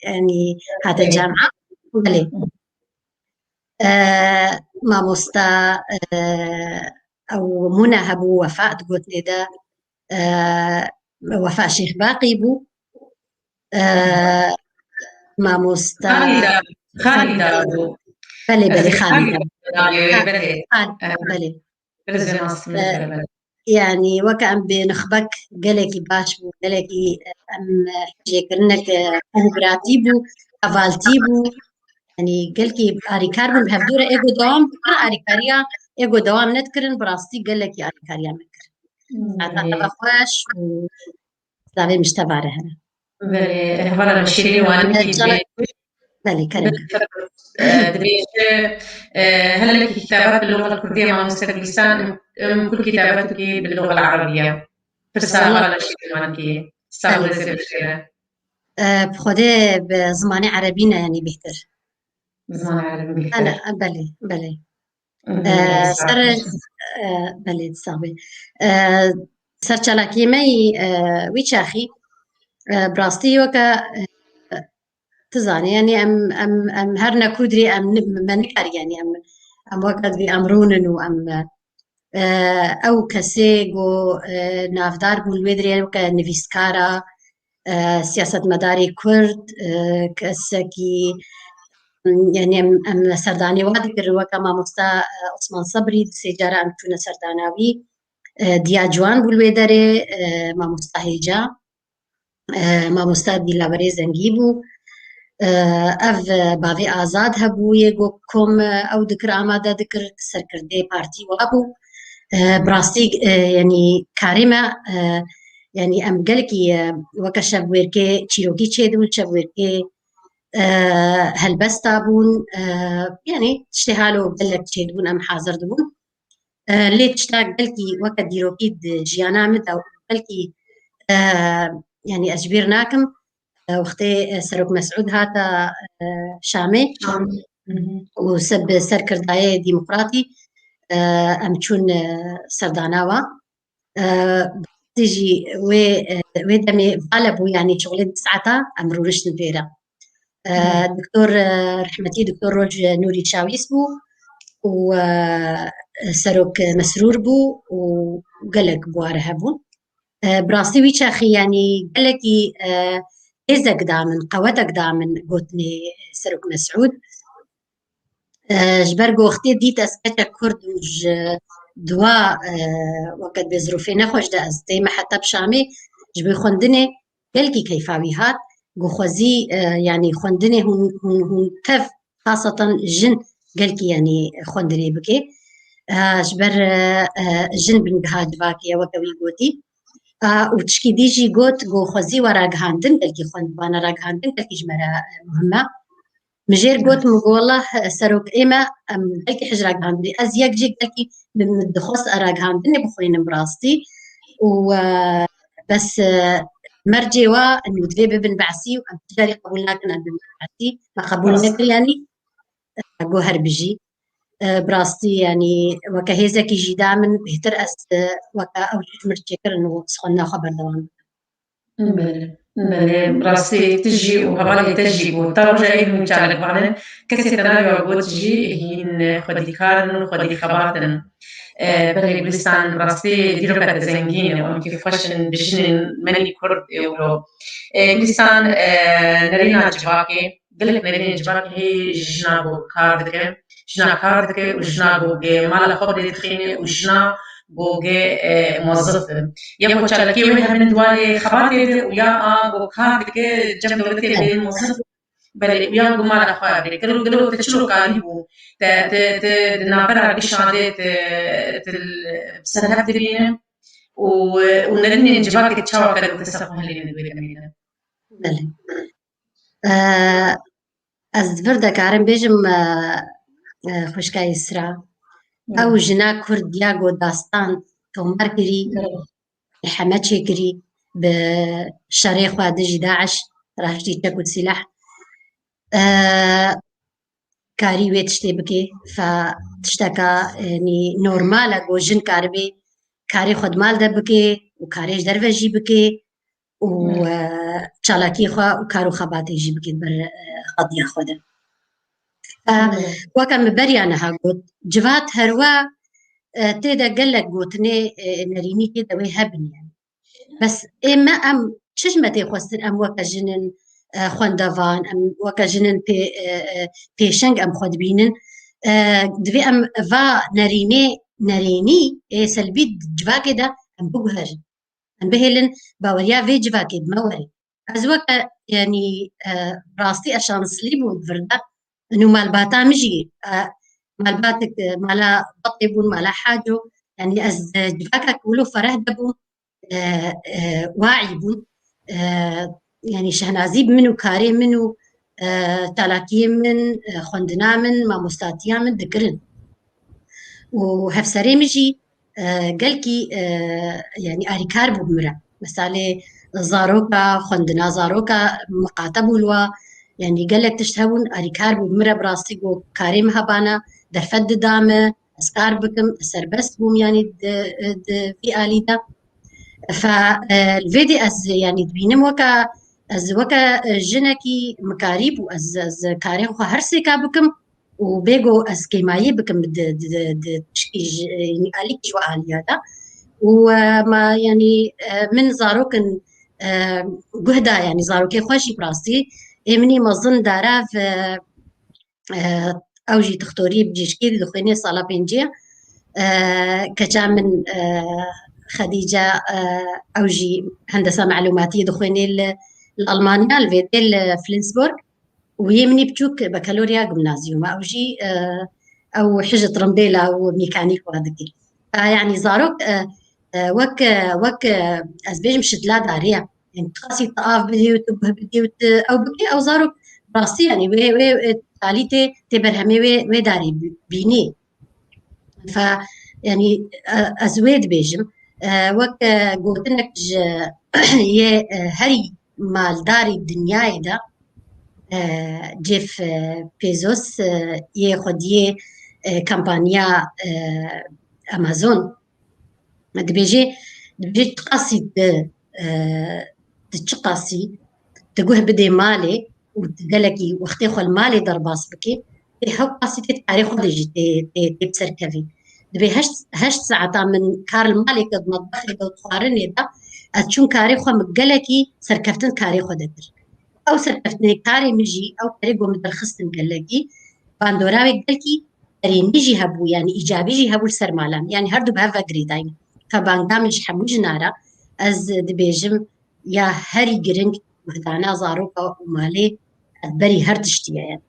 يعني هاتە جامعة بلێ مامۆستا او منى هبو وفاء تقول لێدا وفاء شيخ باقي بو مامۆستا خالدة بو بلي خالدة بلي يعني وكأن بنخبك قالكي باش بو قالكي أم جيكرنك أنبراتي بو أفالتي بو يعني قالكي أريكار من هفدورة إيجو دوام بكرا أريكاريا إيجو دوام نتكرن براستي قالكي أريكاريا مكر أعتقد أخواش وزاوي مشتبارة هنا بلي هلا مشيرين وأنا بلي كرم هل لك كتابات باللغة الكردية مع مستر لسان كل كتاباتك باللغة العربية؟ برسا على شيء مانكي استعوذ سبشيرة بخده بزماني عربينا يعني بهتر زمان عربي بيكتر أنا بلي سر بلي تصابي سر چالاکی می وی چاخی براستي وكا تزاني يعني ام هرنا كودري ام منكر يعني ام وقت بأمرونن وام او كسي جو نافدار بول ويدري وكا نفيسكارا سياسة مداري كرد كسكي يعني ام سرداني وادكر وكا ما مستا عثمان صبري سيجارة ام تونه سرداناوي دیا جوان بول ويدري ما مستهيجا ما مستاد دیلاوری زنگی بو اف باوی آزاد هبو یگو کم او دکر آماده دکر سرکرده پارتی و ابو براستی یعنی کاریما یعنی ام گلکی وکا شبویرکه چیروکی چیدون شبویرکه هلبستا بون يعني تشتهالو بلك تشيدون ام حاضر دبون ليه تشتاق بلكي وكا ديروكيد جيانا مد او بلكي يعني أجبرناكم وقتي سرق مسعود هاتا شامي وسب سركر داية ديمقراطي أمشون سرداناوا تيجي ويدمي غالبو يعني شغلين تسعتا أمرورش نفيرا دكتور رحمتي دكتور روج نوري تشاويس بو وسرق مسرور بو وقلق بواره بون براسي ويش أخي يعني قالكي إزك دامن قوتك دامن قوتني سرق مسعود جبرقو اختي ديت أسكتا كرد وج دواء وقت بظروفي نخوش دا أزدي ما حتى بشامي جبي خندني قالكي كيفاويهات قو خوزي يعني خندني هون كف خاصة جن قالكي يعني خندني بكي جبر جن بنقهاد باكي وكوي قوتي وتشكي ديجي قوت قو خوزي وراقهاندن بلكي خوند بانا راقهاندن بلكي جمرة مهمة مجير قوت والله سروك إما بلكي حج راقهاندن أزياك جيك بلكي من الدخوص راقهاندن بخوين براستي وبس مرجي إنه دفي ببن بعسي وأم تجاري قبولنا كنا ببن بعسي ما قبول نكري يعني قو هربجي براستي يعني وكا هيزاكي جي دامن بهتر أس وكا أو مرتشكر إنه سخنا خبر دوام بله براستي تجي وهبالي تجي وترجع من جالك بعدين كسي تناوي وقوت تجي هين خدي كارن وخدي خباتن بله بلستان براستي ديرو كات زنجين وام كيف فشن بجنن مني كرد اولو بلستان نرينا جباكي قلت نرينا جباكي هي جنابو كاردك جنا كاردك وجنا بوجي مالا خبر تخيني وجنا بوجي موظف يا بوشالكي وين من دوالي خباتي ويا بو كاردك جنب دولتي بين موظف بل ويا بو مالا خبر قالوا تشلو كاريبو ت ت نابرا بشاده بسنه تبين ونرني جباك تشاو كده تسقط هلين بيدنا بله از بردا كارم بيجم خوشكاي سرا او جنا كرد ياغو داستان تومر كري حماتشي كري بشريخ وادجي داعش راشتي تاكل سلاح كاري ويتشتي بكي فتشتكى يعني نورمالا جو جن كاربي كاري خد مال ده بكي وكاريش دروجي بكي و چالاكي خوا وكارو خباتي جي بكي بر قضية خوده وكان مبريانا هاقود جوات هروا تيدا قلق قوتني نريني كده ويهبني يعني بس إما أم شجمتي خوستن أم وكا جنن خوندافان أم وكا جنن بيشنج أم خود بينن دوي أم فا نريني سلبي جوا كده أم بقهر أم بهلن باوريا في جوا كده موري أزوكا يعني راستي أشان سليبو فردا إنه مالباتا مجي مالباتك مالا بطيبون مالا حاجو يعني أز جواكا كولو فرح دبون واعي بون يعني شهنازيب منو كاري منو تالاكي من خوندنا من ما مستاتيا من ذكرن وهفسري مجي قالكي يعني أريكار بمرة مثلا زاروكا خندنا زاروكا مقاتبو الوا يعني قالك تشتهون أريكار بمرة براستي جو كاريم هبانا درفد دامه أسكار بكم سربست بوم يعني في آليتا فالفيدي أز يعني تبينم وكا أز وكا جنكي مكاريب وأز كاري خو هرسيكا بكم وبيجو أز كيمايي بكم يعني آليك جوا آلياتا وما يعني من زاروكن جهدا يعني زاروكي خوشي براستي مني مظن دارا في أوجي تختوري بجيشكي دخليني صالة بينجيا كجا من خديجة أوجي هندسة معلوماتية دخليني الألمانيا الفيتيل فلينسبورغ ويمني بتشوك بكالوريا جمنازيوم أوجي أو حجة رمبيلة أو ميكانيك وهذاكي يعني زاروك وك أزبيج مشت لا داريا يعني تخاصي طاف بدي بدي أو بكي أو زاروك راسي يعني وي تاليتي تبرهمي وي داري بيني ف يعني أزويد بيجم وك قلت لك يه هري مال داري الدنيا ده جيف بيزوس ياخد يه كامبانيا أمازون دبيجي تقاسي تتشقاسي تقوه بدي مالي وتقلقي واختي خو المالي درباس بكي تحو قاسي تتعري خدجي تبسر كفي دبي هشت ساعتا من كار المالي قد مطبخي دو تخارني دا أتشون كاري خو مقلقي سركفتن كاري خو دتر أو سركفتني كاري مجي أو كاري قو مدرخصتن قلقي باندوراوي قلقي تري نجي هبو يعني إيجابي جي هبو السر مالام يعني هردو بهافا قريداين فبانقامش حموج نارا أز دبيجم يا هري جرنج وهدانا زاروكا ومالي أدبري هرتشتيا يعني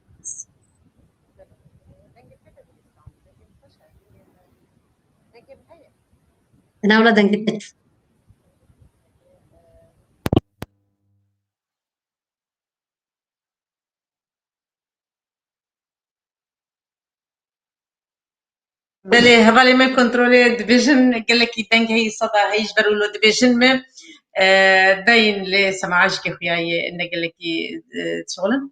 أنا أولاد أنقلت بله هوالی من کنترل دیویژن گله کی دنگ هی صدا هیچ برولو دیویژن من داين لسماعش كخياي نقول لك شغلن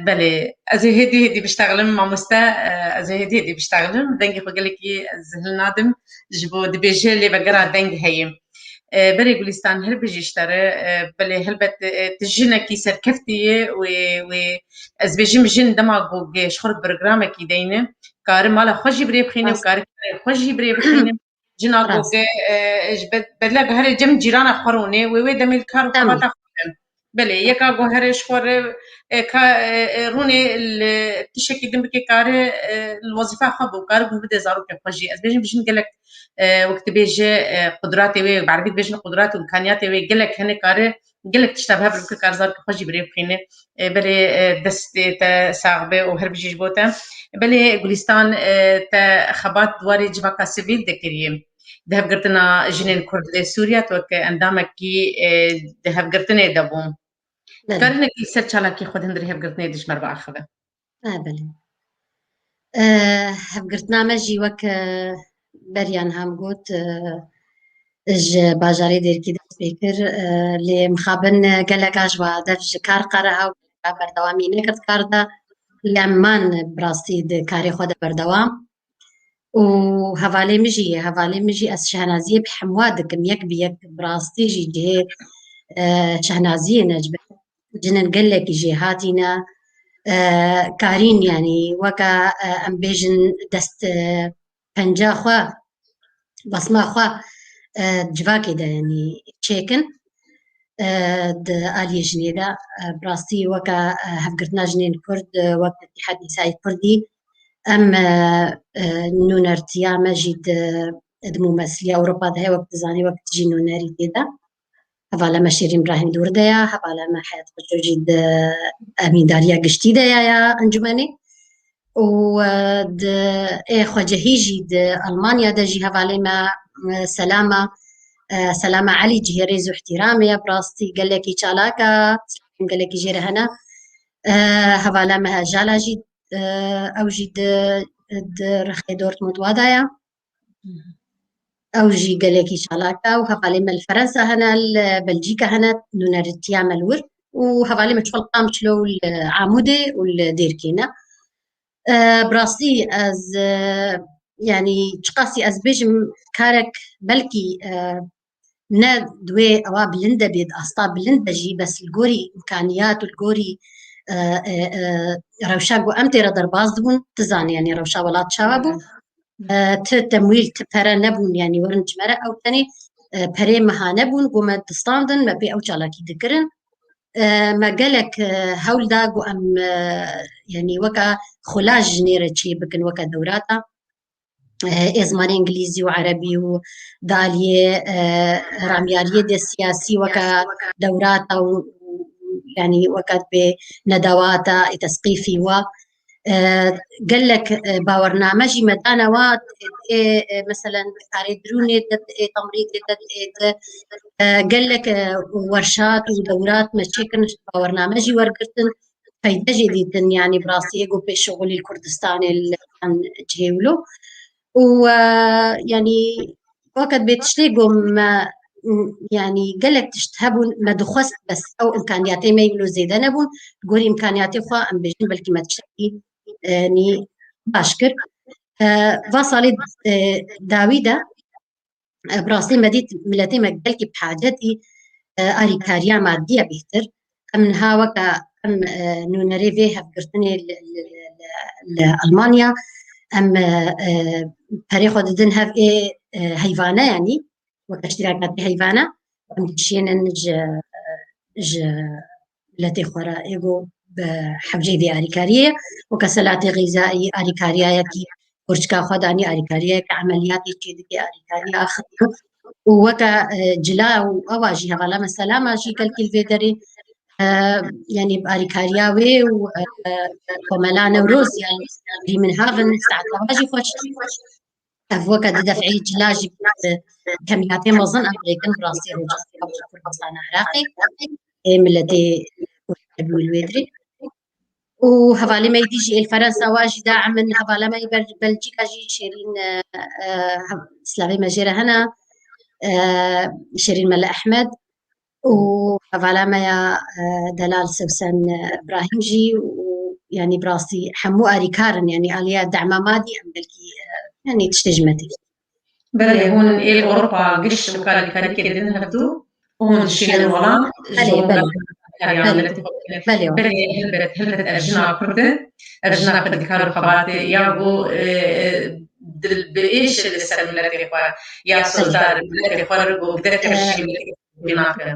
بله از هدي بشتغلم مع مستا از هدي بشتغلم دنگ بقول لك زهل نادم جبو دبيجي اللي بقرا دنگ هي بلي جولستان هل بيجيشترى بلي هل بت تجينا كي سركفتي و از بيجيم جن دماغو شخور برنامج كي دينه كار مالا خوشي بري بخينه وكار خوشي بري بخينه جنا گوگه بدلا هر جم جیران خورونه و دمیل کار خبات بله یکا گوهرش خور کا رونه تشکی دم بکی کار الوظیفه خبو کار بده زارو که خوشی از بیشتر بيجن قالك وقت بيجي قدراتي وي بعربيت بيجن قدراتي وامكانياتي وي قالك هنا كار قالك تشتبه بالك كار زار خوشي بري بخينه بله دست تا صاحبه و هر بيجي بوتا بله گلستان تا خبات دواري جبا سبيل دكريم دهب قرتنا جنين كرد لسوريا توك اندامك كي دهب قرتنا دبوم كارنا كي سرچالا كي خود هندري هب قرتنا دش مربع خبه بله هب قرتنا مجي وك بريان هم قوت اج باجاري دير كي دست بيكر لي مخابن قالك اجوا دفج كار قرها بردوامي نكرت كاردا لعمان براستي كاري خود بردوام وهفالي مجي از شهنازية بحموادكم يك بيك براستي جي جهي شهنازية نجبة جنن قلك جي هاتينا كارين يعني وكا امبيجن دست پنجا خوا بصما خوا جواكي دا يعني تشيكن د آلية جنيدا براستي وكا هفقرتنا جنين كرد وكا اتحاد نسائي كردي ام نونرتيا مجد ممثلية أوروبا ده وقت زاني وقت جي نونري ديدا هفالا ما شيرين إبراهيم دور ديا هفالا ما حياة جد أمين داريا قشتي ديا يا أنجماني و د إخوة جهيجي د ألمانيا دا جي هفالا ما سلامة علي جي ريزو احترامي يا براستي قال لك يشالاكا قال لك يجي هنا هفالا ما جالا جي أو جي د رخي دورتموند وادايا او جي قالكي شالاكا وهفالي من فرنسا هنا بلجيكا هنا نونرتيا ملور وهفالي مشفل قام شلو العمودي والديركينا براسي از يعني تقاسي از بيجم كارك بلكي نا دوي أوا بلندا بيد أسطا بلندا جي بس الجوري إمكانيات والجوري روشا جو أمتي ردر بازدون تزان يعني روشا ولات شابو تمويل تبرا نبون يعني ورنج مرا أو تاني بري مها نبون قوما تستاندن ما بي أو شالاكي ذكرن ما قالك هول دا جو أم يعني وكا خلاج نيرة شي بكن وكا دوراتا إزمان إنجليزي وعربي ودالية راميارية دي سياسي وكا دورات أو يعني وكات بندوات تسقيفي و قال لك باورنامجي مدانوات مثلا كاري دروني تمريض قال لك ورشات ودورات مشيكن باورنامجي ورقرتن فايدة جديدة يعني براسي يقو بشغل الكردستاني اللي كان جيولو ويعني وقت بتشتيقوا ما يعني قالك تشتهبون ما دخست بس او امكانياتي ما يبلو زيدا نبون تقولي امكانياتي خوا ام بجن بلكي ما تشتكي يعني باشكر فصلت داويدا براسي مديت ملتي ما قالك بحاجتي اريكاريا ماديه بهتر امنها وكا ام نونري فيها فكرتني لألمانيا ام تاريخ ددن هاف هيفانا يعني وكاشتراكات هيفانا ام تشين نج التي خورا ايغو بحبجي دي اريكاريه وكسلاتي غذائي اريكاريه يكي ورشكا خداني اريكاريه كعمليات يكي اريكاريه اخذ وكا جلا واواجي هغلا مثلا ماجي كالكل فيدري يعني باريكارياوي وملا نوروز يعني من هافن ساعة واجي خوش أفوكا دفعي جلاجي كمياتي مظن أمريكان براسي رجع كردستان عراقي ملتي الويدري وهفالي ما يديجي الفرنسا واجي داعم من هفالي ما بلجيكا جي شيرين سلافي مجيرة هنا شيرين ملا أحمد وهفالا ما دلال سوسن إبراهيم جي ويعني براسي حمو أريكارن يعني آليا دعمة مادي أم بلكي يعني تشتجمتي بله هون إيه أوروبا قش وكالي كاري كدن هبدو هون الشيء الولا بله هلبت أرجنا كردن أرجنا كرد كارو خباتي يابو بإيش اللي سلم لك يا سلطان لك خارج وبدك الشيء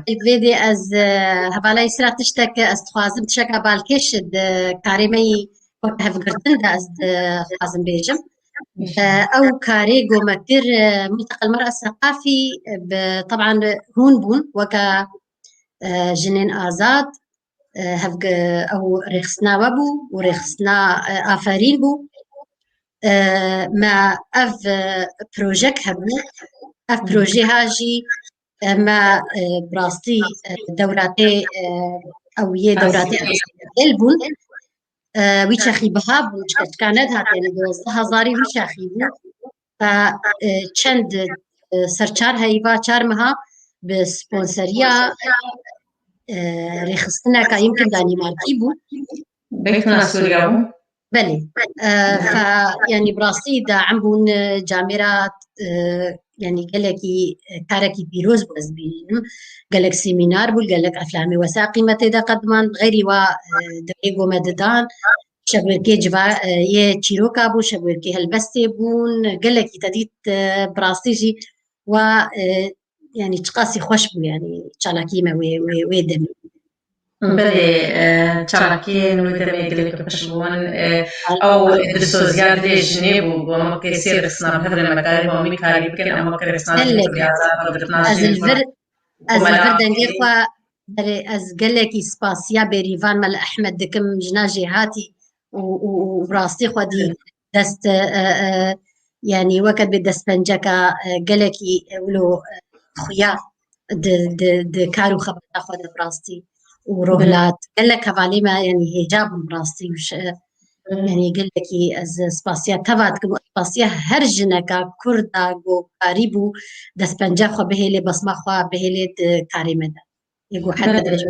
الفيديو از هبالا يسرا تشتك استخوازم تشكا بالكش كاريمي هفقرتن دا از خوازم بيجم او كاري قومتر ملتقى المرأة الثقافي طبعا هون بون وكا جنين آزاد هفق او ريخسنا وبو وريخسنا آفرين بو ما اف بروجيك هبو اف بروجي هاجي ما براستي دوراتي او يه دوراتي البون ويشاخي بها بوشكت كانت هات يعني 12,000 ويشاخي بو فچند سرچار هيفا چار مها بسبونسريا رخصتنا كا يمكن دانماركي بو بيتنا سوريا بلي يعني براستي دا عمبون جامرات يعني قالكي كاركي بيروز بس بين قالك سيمينار بول قالك افلامي وثائقي متى دا قدمان غيري و دقيقو مددان شبكي جوا يه تشيروكا بو شبكي هلبستي بون قالكي تديت براستيجي و يعني تقاسي خوش بو يعني تشالاكيما ويدمي بلي تشاركين ودمي قلك بشبون أو درسوا زيادة جنيب وما كيصير رسنا بهذا المكارب ومي كاري بكن أما كرسنا از الفردن قيقوا از قلكي سباسيا بريفان مال أحمد دكم جناجي هاتي وبراستي خودي دست يعني وقت بدست بنجكا قلكي ولو خويا د كارو خبر خود براستي وروهلات قال لك هفالي ما يعني هجاب براستي وش يعني قال لك از سپاسیا تبعت سپاسیا هر جنکا کردا گو قریبو دست پنجه خو بهله بسما خو بهله کاری مده يقول حتى درج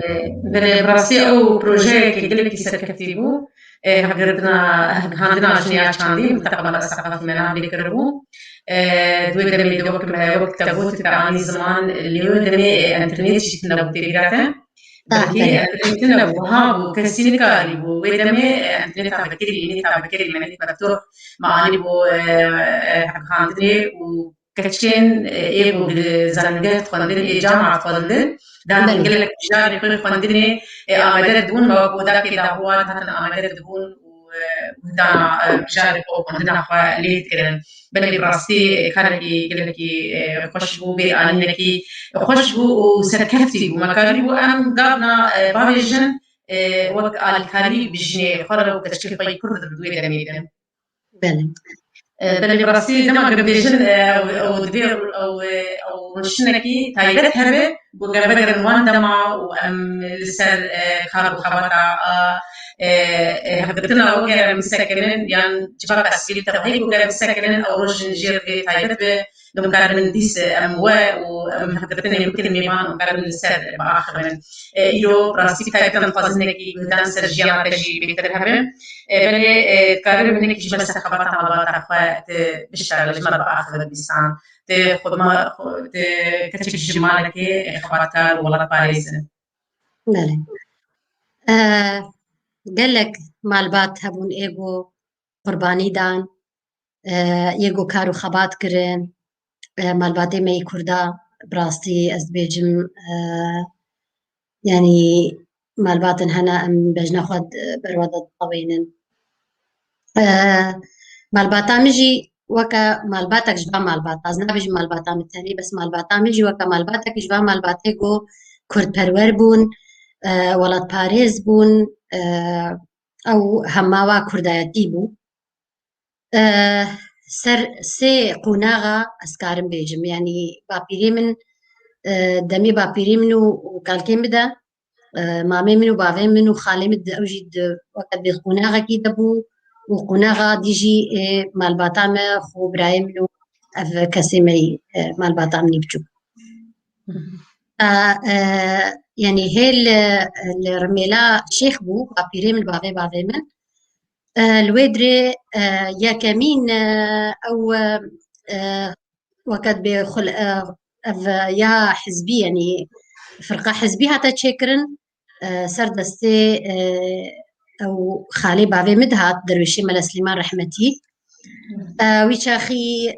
بل براسي او بروجي كي قال لك سركتيبو هقدنا هاندنا جنيا شاندي متقبل الثقافة منا بيكربو دوي دمي دوك وقت تابوت تاعني زمان اللي هو دمي انترنت شتنا بتيجاته بركي انتنا بوها كسيني كاري بو ودمي انترنت بكري من بكتو معاني بو هاندني وكتشين ايبو زانجات قندن جامعة قندن dan gele jari kun fandine amadere dun ba boda ke da huwa tan amadere dun ودا جاري او عندنا ليت كده بني براستي كان يقول لك خشبو بانك خشبو وسركفتي ومكاري وام قابنا باريجن وقت الكاري بجني خرب وكتشكي في كرد بدوي دميدن بل براسي دما قبيجن او دبير او رشنكي تايبت هبه وقبل روان دما وام لسر خارب خبطا هبتنا وقع مسكنين يعني جبا تسبيل تبعي وقع مسكنين او رجن جير تايبت لو كان من ديس امواء وهبتنا يمكن ميمان وكان لسر باخر يو براسي تايبت فازنكي بدان سرجيان تجي بيترهبه بلي تكرر منك جبل خبطا مبارك بالشارع جمال باخر بيسان خد ما كتب جمالك خبطار ولا باريس بله قال لك مالبات هبون ايجو قرباني دان يگو کارو خبات کرن مالباتی می کردا براستي از بیجم يعني مالباتن هنا ام بجنا خود برودة طوينن مالباتا مجي وكا مالباتك جبا مالباتا ازنا بيجي مالباتا متاني بس مالباتا مجي وكا مالباتك جبا مالباتي جو كرد پرور بون ولد پاريز بون او هماوا كردايتي بو سر سي قوناغا اسكارم بيجم يعني بابيري من دمي بابيري منو وكالكي مدا مامي منو بافي منو خالي مد اوجد وقت بقوناغا كي دبو وقوناغا ديجي مالباتا ما خو براي منو اف كسيمي مالباتا مني بجو يعني هيل الرميلا شيخ بو بابيري من بافي من الويدري يا كمين او وقت بخل يا حزبي يعني فرقة حزبي هاتا تشكرن سردستي او خالي بافي مدهات درويشي ملا سليمان رحمتي ويشاخي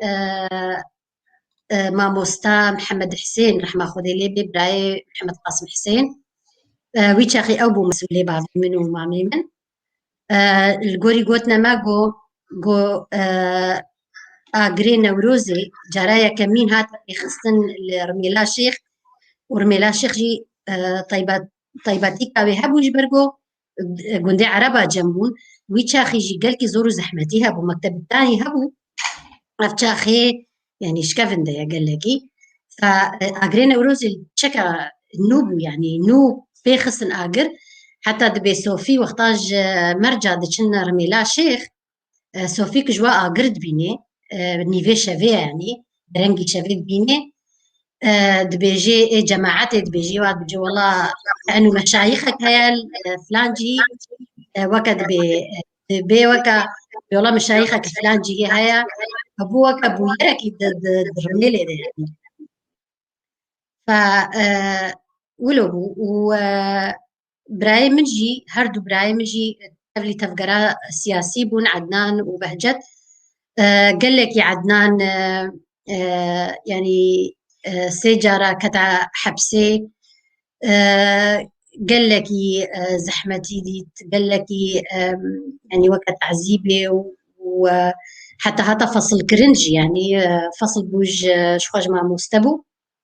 ماموستا محمد حسين رحمة خودي لي ببراي محمد قاسم حسين ويشاخي أبو مسؤولي بافي منو مامي من الجوري قوتنا ما جو أجري نوروزي جرايا كمين هات يخصن لرميلا شيخ ورميلا شيخ جي طيباتي كاوي هبو جبرجو جندي عربة جنبون ويتشاخي جي قالكي زورو زحمتي هبو مكتب الثاني هبو أفتشاخي يعني شكافن ده قال لكي فأجري نوروزي شكا نوبو يعني نوب بيخصن أجر حتى دبي صوفي واختاج مرجع دشن رميلا شيخ صوفي كجوا أجرد بيني نيفي شافي يعني رنجي شافي بيني دبيجي جماعات دبيجي واد بيجي والله انه مشايخك هيا فلان جي وكا دبي وكا والله مشايخك فلان جي هيا ابو وكا ابو يركي درميلي يعني ف ولو و براي منجي هردو براي منجي تبلي تفقرا سياسي بون عدنان وبهجت قال لك يا عدنان يعني سيجارة كتا حبسي قال لك زحمتي دي قال لك يعني وقت عزيبي وحتى هذا فصل كرنجي يعني فصل بوج شخوج ما مستبو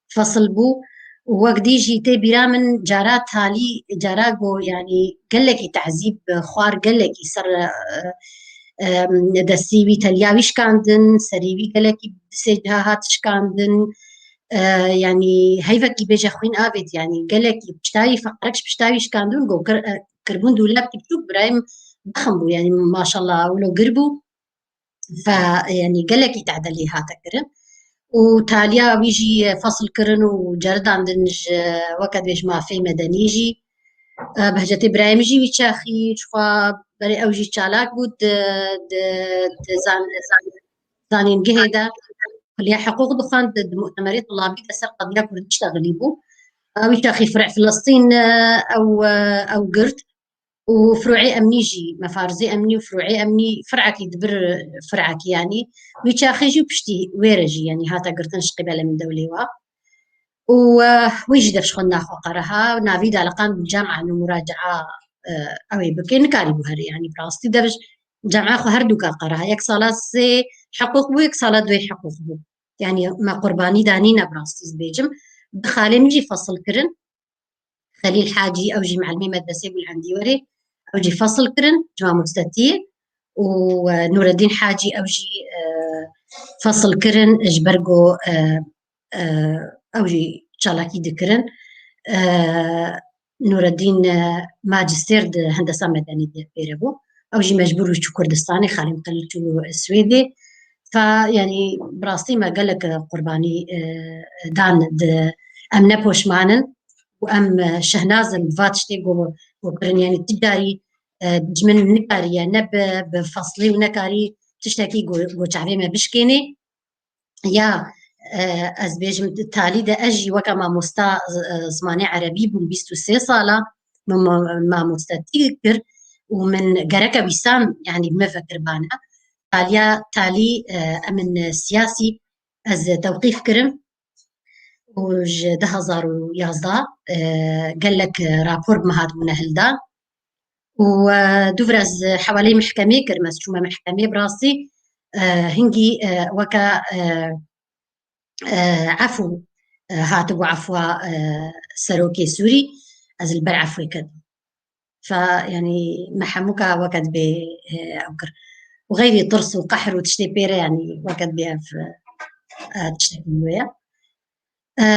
فصل بو وقت يجي تبيرا من جارات هالي جاراغو يعني قال لك تعذيب خوار قال لك يصير دسيوي تلياويش كاندن سريوي قال لك سيجها هاتش كاندن يعني هيفكي بيجا خوين آبد يعني قال لك بشتاي فقركش بشتايش كاندون جو كربون دولاب تبتوك برايم ضخم بو يعني ما شاء الله ولو قربوا فيعني قالك يتعدلي هاتا كرن وتاليا بيجي فصل كرن وجرد عندنج وقت بيش ما في مدنيجي بهجت إبراهيم جي ويتشاخي شخوا بري أوجي تشالاك بود زانين جهدا اللي حقوق دخان ضد مؤتمرات طلابية كسر قضية كرد تشتغلي بو ويتاخي فرع فلسطين أو قرد وفروعي أمني جي مفارزي أمني وفروعي أمني فرعك يدبر فرعك يعني ويتاخي بشتي ويرجي يعني هاتا قرتنش قبل من دولي ويجي دفش خلنا قرها نافيد على قان بالجامعة إنه مراجعة أوي بكين كاري بوهري يعني براستي دفش جامعة خو هردوكا قرها يك صلاة سي حقوق بو يك صلاة دوي حقوق بو يعني ما قرباني دانينا براستي زبيجم بخالي مجي فصل كرن خليل حاجي أو جي معلمي مدرسة بالعندي وري أو جي فصل كرن جماعة مستتير ونور الدين حاجي أو جي فصل كرن جبرجو أو جي شالاكي دكرن نور الدين ماجستير د هندسة مدنية بيربو أو جي مجبور وشو كردستاني خالي مقلتو السويدي فيعني براستي ما قالك قرباني دان د أم نبوش مانن وأم شهناز الفاتشتي وكرن يعني تجاري جمن نكاري نب بفصلي ونكاري تشتكي جو شعبي ما بشكيني يا از بيجم تالي دا اجي وكا ما مستا زماني عربي بون 23 صالة ما مستا تذكر ومن قرقة بيسام يعني بمفكر بانا تالي من سياسي از توقيف كرم وج 2011 قال لك رابور بمهاد منهلدا ودفرز حوالي محكمة كرمس شو محكمة براسي هنجي وكا عفو هاتبو عفوا سروكي سوري از البر عفوي كد فيعني محموكا وقت أوكر وغيري طرس وقحر وتشتي بيرة يعني وقت بها في تشتكي ويا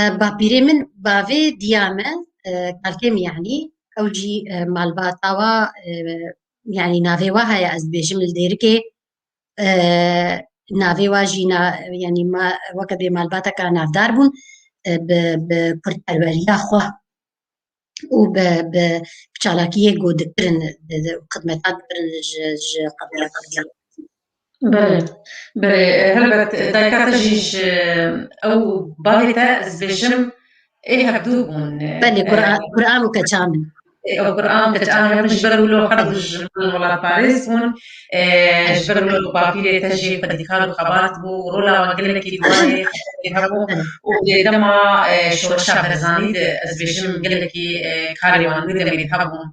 بابيري من بافي ديامة كالكيم يعني أوجي مالباتاوا يعني نافي واها از بجمل ديركي نافي واجينا يعني ما وقت بمالباتا كان نافدار بون بكرد الوالية خواه وبشالاكية قود كرن خدمتات كرن قبل بله بله هلبت دايكاتا جيش أو باغيتا زبيجم إيه هبدوبون بله قرآن وكتامن القرآن كتآمن جبروا له حرج ولا باريس هون جبروا له بابيري تجي قد كانوا خبرات بو رولا وقال لك يدواني يهربوا ودما شورشا برزاني أزبيجم قال لك كاري وان ودم يهربوا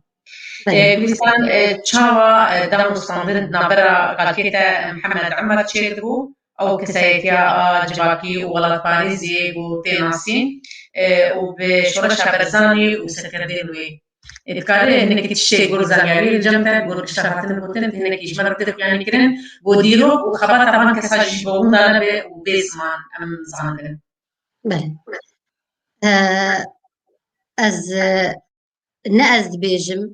بلسان تشاوا دام مستندن نبرة قالكيتا محمد عمر تشيربو أو كسايتيا جباكي ولا باريزي وتيناسي وبشورشا برزاني وسكردينوي الكاري إنك تشتري جورزان يعني الجمتة جور كشراتن بوتن إنك يجمع تدق يعني كرن بوديرو وخبر طبعا كساجي بقوم دانا وبيسمان أم زاندن. بله از نأز بيجم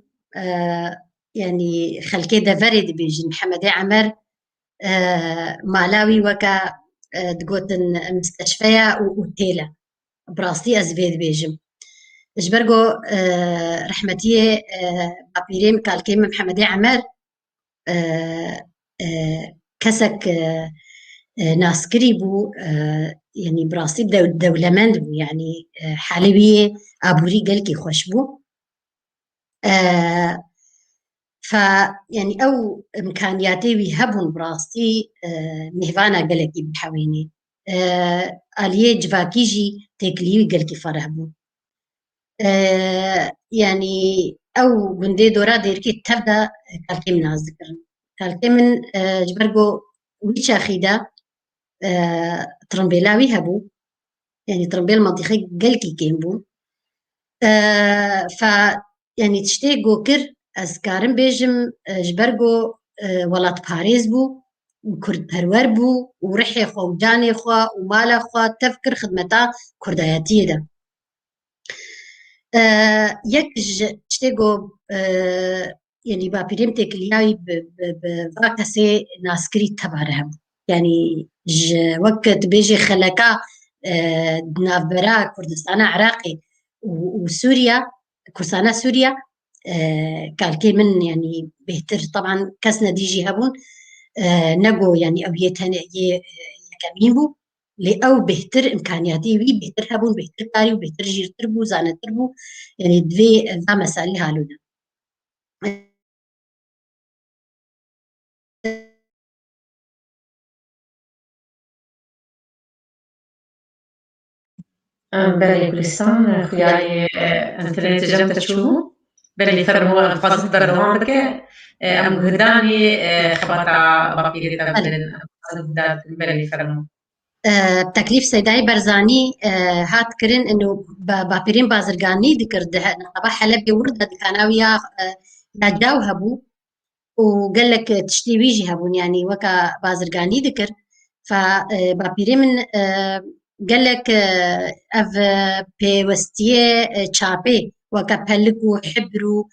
يعني خلكي دفري بيجم محمد عمر مالاوي وكا تقوتن مستشفيا وتيلا براسي از بيجم جبرجو رحمتي بابيريم كالكيم محمد عمر كسك ناسكري بو يعني براسي دولمند بو يعني حالوية أبوري قلكي خوش بو فيعني أو إمكانياتي ويهبون براسي مهوانا قلكي بحويني آلية جفاكيجي تكليوي قلكي فرح بو يعني أو بندي دورا ديركي تبدا كالكي من ذكر كالكي من جبرجو ويشا خيدا ترمبيلاوي هبو يعني ترمبيل منطقي قلكي كيمبو ف يعني تشتي جوكر أذكارن بيجم جبرجو ولات باريس بو وكرد هرور بو ورحي خو وجاني خو ومالا خو تفكر خدمتا كردياتي ده يك تشتيجو يعني باپیریم تکلیای با کسی ناسکری تبارهم يعني وقت بيجي خلقا نافبرا كردستان عراقي وسوريا كردستان سوريا كالكي من يعني بهتر طبعا كسنا ديجي هبون نقو يعني او يكمينبو لأو بهتر إمكانياتي وي بهتر هبون بهتر كاري وبهتر جير تربو زانة تربو يعني دوي ذا مسائل هالونا بله كلستان خداي انترنت جمت تشوفوا بله فرمو الفاظ بردوام بك ام قدامي خبطة بابيري تبدل بله فرمو تكليف سيداي برزاني هات كرين انه باپیرین بازرگانی دكرد نقبا حلب ورد دكاناويا نجاو هبو وقال لك تشتي ويجي هبون يعني وكا بازرگانی ذكر فباپیرین من قال لك اف بيوستيه تشابي وكا بلكو حبرو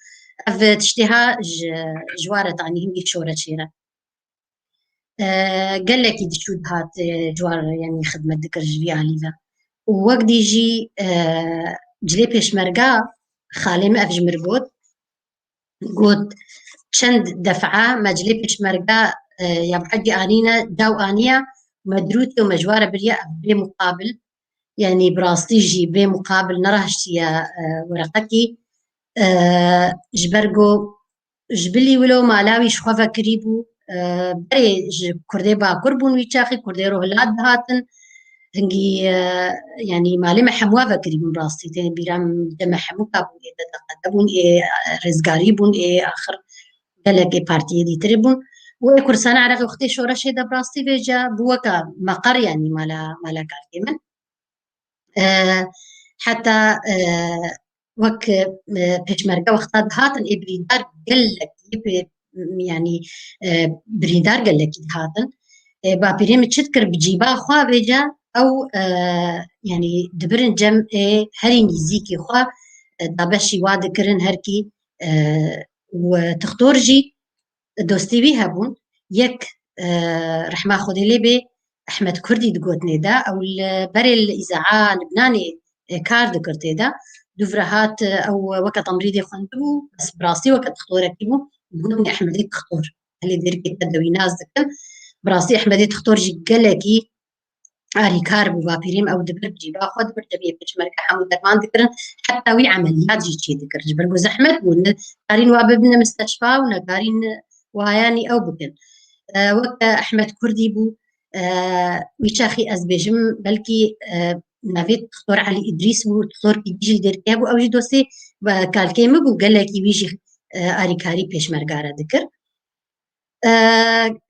اف تشتيها جوارة يعني هنجي شورة شيرة قال لك يدي شو هات جوار يعني خدمة ذكر جبي عليها ووقت يجي جلي بيشمرقا خالي ما افجمر قد چند دفعة ما جلي بيشمرقا يا بحقي آنينا داو آنيا مدروتي ومجوارة بريا بمقابل يعني براستي جي بمقابل نراهشتي يا ورقتي جبرقو جبلي ولو مالاوي شخوفا كريبو بري كردي باكر بون ويتشاخي كردي روهلات بهاتن هنجي يعني مالي محموا فكري من راستي تاني بيرام جمع حمو كابون تقدمون رزقاري بون آخر قالك بارتي دي تربون وكرسان عراقي وقتي شورا شيدا براستي بيجا بوكا مقر يعني مالا كالكيمن حتى وك بيشمرقا وقتها هاتن بريدار قالك يعني بريدار قالك هاتن باپیریم تشتكر بجيبا خوا بيجا او يعني دبرن جم هري نزيكي خوا دابشي واد كرن هركي وتختورجي دوستي بي هبون يك رحمة خودي لي بي احمد كردي دقوتني دا او بري الاذاعه لبناني كار دكرتي دا دفرهات او وقت تمريضي خندبو بس براسي وقت تختور كيبو دقوتني احمد تختور اللي ديركي تدوي ناس دكتم براسي احمد تختور جي قالكي اري كار باپیریم او دبر بجيبا خود دبر دبي بيشمرك حمود درمان ذكرن حتى وي عمليات جي ذكر جبر زحمت ون قارين واببنا مستشفى ونقارين وهياني او بكن وقت احمد كردي بو ويشاخي ازبيجم بلكي نافيت تختار علي ادريس بو تختار يجي دير كابو او جي دوسي كالكيم بو قالكي ويجي اري كاري بيشمركارا ذكر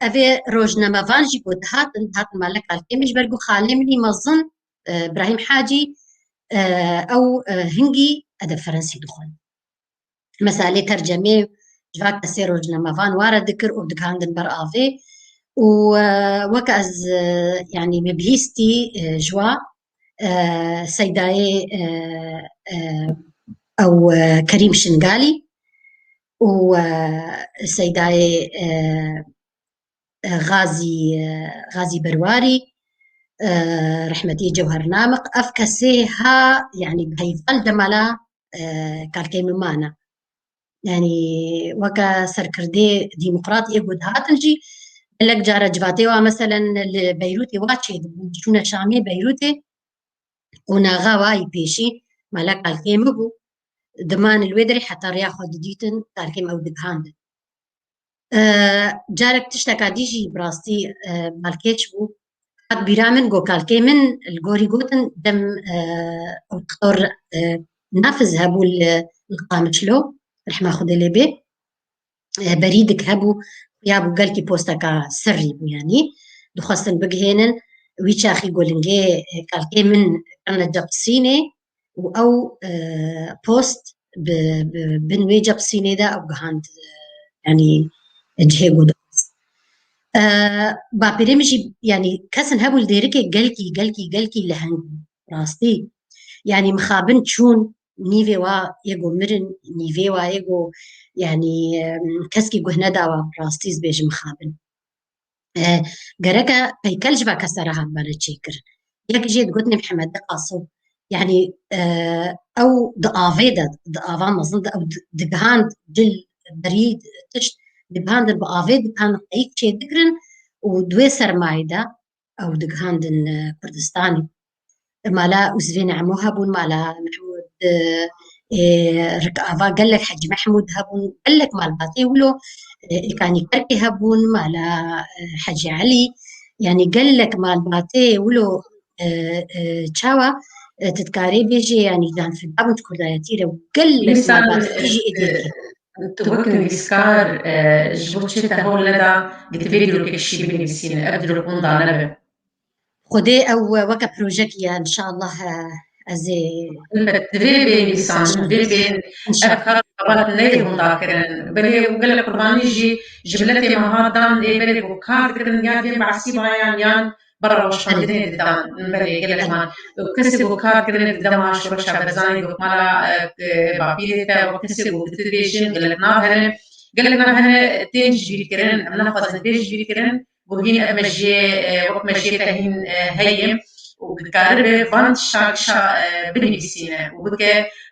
اوی روزنامه‌وان جی بود هات مالک الکمیش برگو خاله منی مزن ابراهیم حاجی او هنگی ادب فرنسي دخل مسائل ترجمه جواك تسير روزنامه‌وان وارد ذكر ودكاندن بر آفي وكأز يعني مبليستي جوا سيداي او كريم شنغالي وسيداي غازي برواري رحمتي جوهر نامق أفكسيها يعني بهيفال دمالا كالكي ممانا يعني وكا سركردي ديمقراطي يقود هاتنجي لك جارة جواتيوا مثلا بيروتي واتشي جونا شامي بيروتي وناغا واي بيشي مالا كالكي مبو دمان الويدري حتى رياخو ديتن كالكي مو دكهاندن جارك تشتكى ديجي براستي مالكيتش بو قد بيرامن جو كالكي من الجوري جوتن دم او تختار نافذ هبو القامشلو رح خذ لي بي بريدك هبو يابو قالكي بوستكا سري بو يعني دخستن بقهينن ويشاخي قولنجي كالكي من كان جابسيني او بوست بنوي جابسيني دا او قهاند يعني جهيجو دكس باپیرمجي يعني كسن هبو الديركي قلكي لهن راستي يعني مخابن شون نيفي وا يجو مرن نيفي وا يجو يعني كسكي جهنا داوا براستيز بيج مخابن جركا بيكلج با كسرها برتشيكر يك جيت قلتني محمد قاصو يعني او دافان مظن او دغهان دل بريد تشت دغهان بافيد كان قيك شي ذكرن ودوي سرمايدا او دغهان كردستاني مالا وزفين عمو هبون مالا محمود ركافا قال لك حج محمود هبون قال لك مال باتي ولو كان يكركي هبون مالا حج علي يعني قال لك مال باتي ولو تشاوا تتكاري بيجي يعني دان في الباب كردايتيرا وقال لك مال باتي بيجي إديكي تبكن بيسكار جبوتشيتا هو لدى قتبيدرو كشي بني بسينا أبدرو قنضا نبه خدي أو وكا بروجيكيا إن شاء الله أزي التدريبين بيسان تدريبين أفكار قبلت نيهم ذاكرن بلي وقال لك قرباني جبلتي مهادان بلي بوكار كرن يادين بعسي بايان يان برا وشان دين دان بلي قال لك مان وكسي بوكار كرن دماش ورشا بزاني بوكمالا بابيتا وكسي بوكتدريشن قال لك نافهن قال لك نافهن تنجي كرن أمنا فازن تنجي كرن بوهين أمجي وكمجي تهين هيم وكاربه فانت شا بني بسينا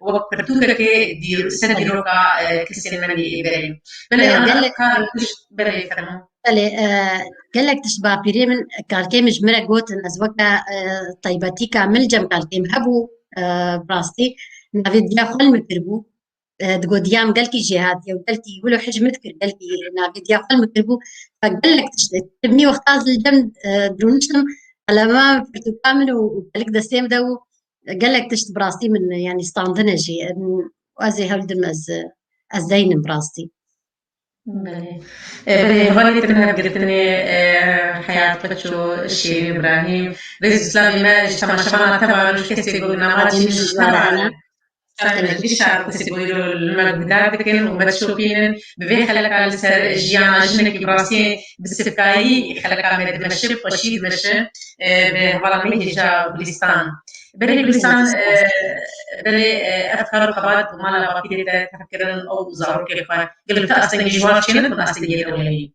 وبكرتوكا دي سديروكا كسين مني بريم بلي انا كان بلي فرمو بلي قال لك تشبع بيريمن كالكيم جمرة قوت نزوكا طيبتي كامل جم كالكيم هبو براستي نافيد يا خل مكربو تقول ديام قال كي جهاد قال كي يقولوا حج مذكر قال كي نافيد يا خل مكربو فقال لك تبني وقتاز الجم درونشم على ما فرتو كامل وقالك دستيم دو قال لك تشت براستي من يعني ستاندنا جي وازي هولدم از دين براستي بلي هوني تنها قلتني حياة قتشو الشيخ إبراهيم رئيس الإسلامي ما اجتمع شبانا تبع الكسي قلنا ما تجيش تبعنا الشعب كسي قولوا المجدات كن ومتشوفين ببي خلق على سر جيانا جنك براسي بالسكاي خلق على دمشق وشيد مشى بهوالا ميجا بليستان بلي بليستان بلي أفكار قبات ومالا بقية تفكرن أو زارو كيفا قلت أصلا جوار شنو كنا أصلا يدولي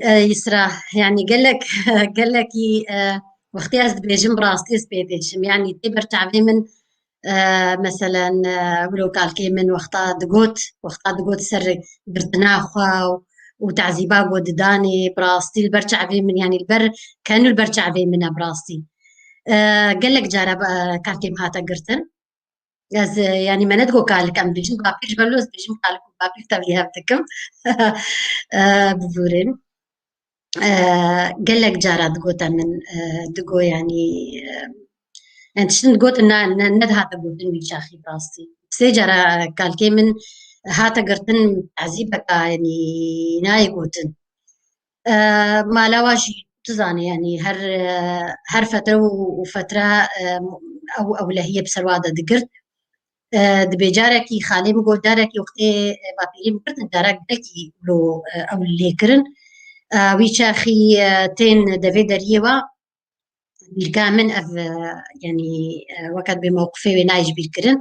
يسرا يعني قال لك وقتي أزد بيجم براستي سبيتشم يعني تبر تعبي من مثلا ولو قال كي من وقتا دقوت سر برتناخوا وتعذيبا وداني براستي البرشع في من يعني البر كانوا البرشع في منها براستي قال لك جارب قال كي هاتا قرتن يعني ما ندقو قال كم بيجن بابيش بلوز بيجن قال بابيش تبيها بتكم بزورين قال لك جارا دقوتا من دقو يعني يعني تشتن قوت إن ند هاتا قوتن بيشاخي براستي سيجرا قال كي من هاتا قرتن تعذيبك يعني ناي قوتن ما لواجي تزاني يعني هر فترة وفترة أو لهي بسروادة دقرت دبي جاركي خالي مقول داركي وقتي بابيلي مقرت دارك دكي لو أو اللي كرن ويشاخي تين دافي دريوا بالكامل يعني وقت بموقفي ونايج بالكرن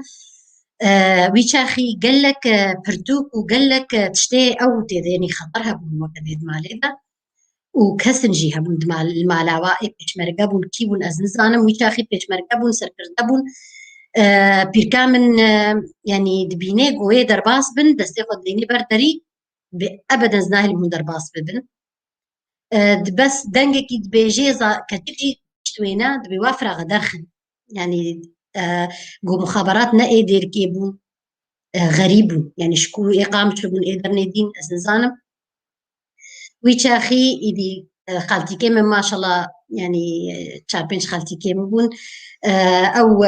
ويشاخي قال لك بردوك وقال لك تشتي أو يعني خطرها بموقت مالي ذا وكسن جيها بند المالاوا بيش مرقبون كيبون أزنزانم ويشاخي بيش مرقبون سركردبون بيركامن يعني دبيني قوي درباس بن دستي خد ليني بردري أبدا زناهل من درباس ببن بس دنجكي دبيجي كتبجي شتوينا دبي وافرة غدرخن يعني جو مخابرات نأي دير كيبون غريبون يعني شكو إقامة شبون إيدر ندين أزنزانم ويشاخي إدي خالتي كيما ما شاء الله يعني تشاربينش خالتي كيما بون أو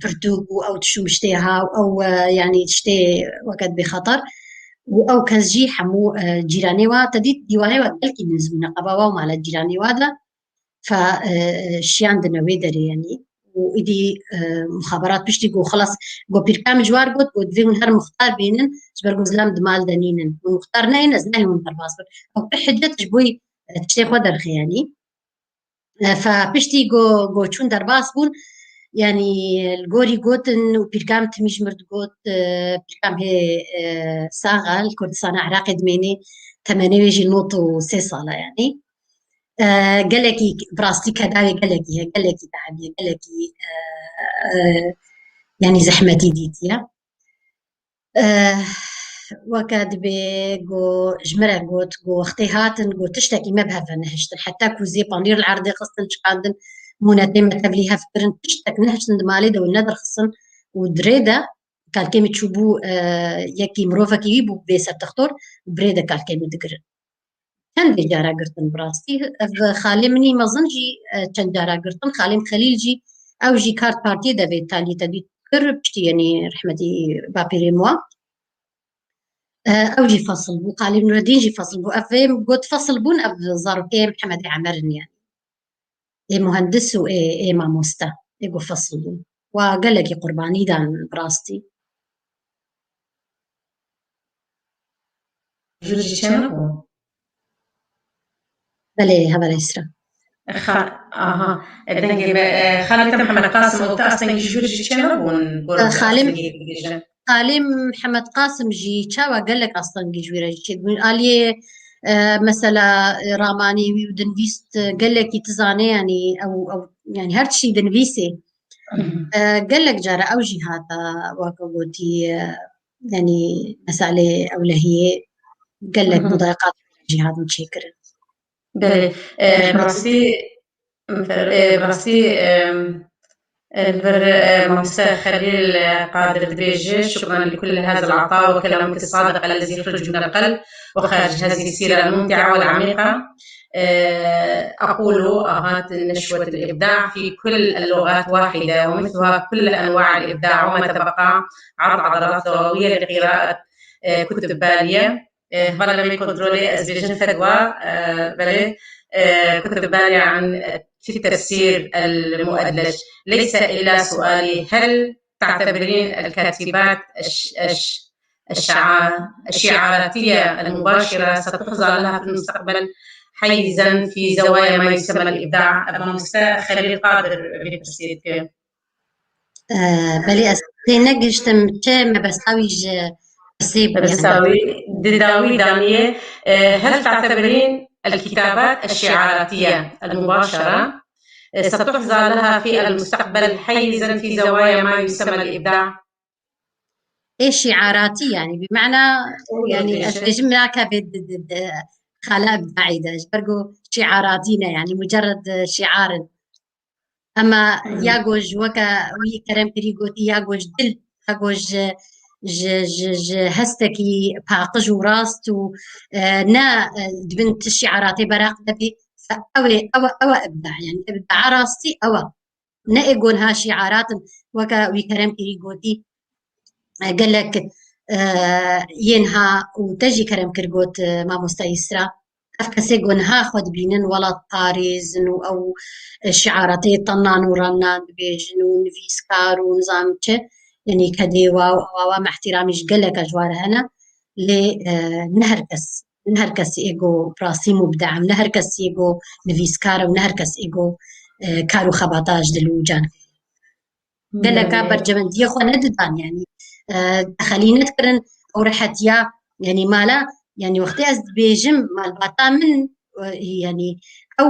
برتوق أو تشو مشتيها أو يعني تشتي وقت بخطر أو كزجي حمو جيراني وا تديت ديواني وا قلكي من زمنا قباوا ومع جيراني وادا فشيان دنوي دري يعني وإدي مخابرات بشتي جو خلاص جو بيركام جوار قد ودفين هر مختار بينن جبر زلام دمال دنينن والمختار ناين أزناهي من درباس أو بحجة تجبوي تشتي خودر خياني فبشتي جو چون درباس بون يعني الجوري جوتن وبيركام تميج مرد جوت بيركام هي ساغا الكردستان عراقي دميني 8 صالة يعني قالكي براستي كداوي قالكي تعبي قالكي يعني زحمتي ديتيا وكاد بيجو جمرة جوت جو اختيهاتن جو تشتكي ما بها فنهشتن حتى كوزي بانير العرضي خصن شقادن مناتي ما تبليها فكرن تشتك نهشتن دمالي دو النذر خصن ودريدا كالكيمي تشوبو يكي مروفا كيبو بيسر تختور بريدا كالكيمي دقرن كان دي جارا قرطن براستي خالي مني مظنجي كان جارا قرطن خالي خليلجي او جي كارت بارتي دا بيتالي تدي قرب يعني رحمتي بابيري موا او جي فصل بو قالي نور الدين جي فصل بو افهم قلت فصل بون اب ظرف ايه محمد عمرني يعني ايه مهندس وايه ماموستا ايه فصل بون وقال لك قرباني دان براستي جورجي شنو بلي هذا يسرى اها دنجي خالد محمد قاسم وتاسن جورجي شنو بون خالي محمد قاسم جي تشاوا قال لك اصلا جويره جي قالي مثلا راماني ودنفيست قال لك يتزاني يعني او يعني هرت شي دنفيسي قال لك جارة او جي هذا وقوتي يعني مسألة أولهية قال لك مضايقات جهاد متشكر بله براسي البر ممسى خليل قادر دبيجة شكرا لكل هذا العطاء وكلامك الصادق الذي يخرج من القلب وخارج هذه السيرة الممتعة والعميقة. أقول أهات نشوة الإبداع في كل اللغات واحدة ومثلها كل أنواع الإبداع وما تبقى عرض عضلات لغوية لقراءة كتب بالية هلا لم يكونترولي أزبيجن فدوى بله كتب بالية عن في التفسير المؤدلج. ليس إلا سؤالي هل تعتبرين الكاتبات الشعاراتية المباشرة ستحظى لها في المستقبل حيزا في زوايا ما يسمى الإبداع؟ أبا مستاء خليل قادر بالتفسير بلي أستيناقش تمتشي ما بساويج بساوي داوي دانية. هل تعتبرين الكتابات الشعاراتية المباشرة ستحظى لها في المستقبل حيزا في زوايا ما يسمى الإبداع؟ إيش شعاراتي يعني بمعنى يعني أتجمع كبد خلاء بعيدة برجو شعاراتينا يعني مجرد شعار أما ياجوج وكا وي كرم كريجوتي ياجوج دل ياجوج ج هستكي باقج وراست و نا بنت الشعاراتي براق دبي أو إبداع يعني إبداع راستي أو نا يقول ها شعارات وكا وي كرم كريجوتي قال لك ينها وتجي كرم كرجوت ما مستيسرة أفكسي جونها خد بينن ولا طاريزن أو شعاراتي طنان ورنان بيجنون فيسكار ونظامتش يعني كديوا وما احتراميش قال لك أجوار هنا نهركس إيجو براسي مبدع نهركس إيجو نفيسكار ونهركس إيجو كارو خبطاج دلوجان قال لك برجمندية خوانا ددان يعني خلينا نذكرن أو رحتيا يعني مالا يعني وقتي أزد بيجم مال باتا من يعني أو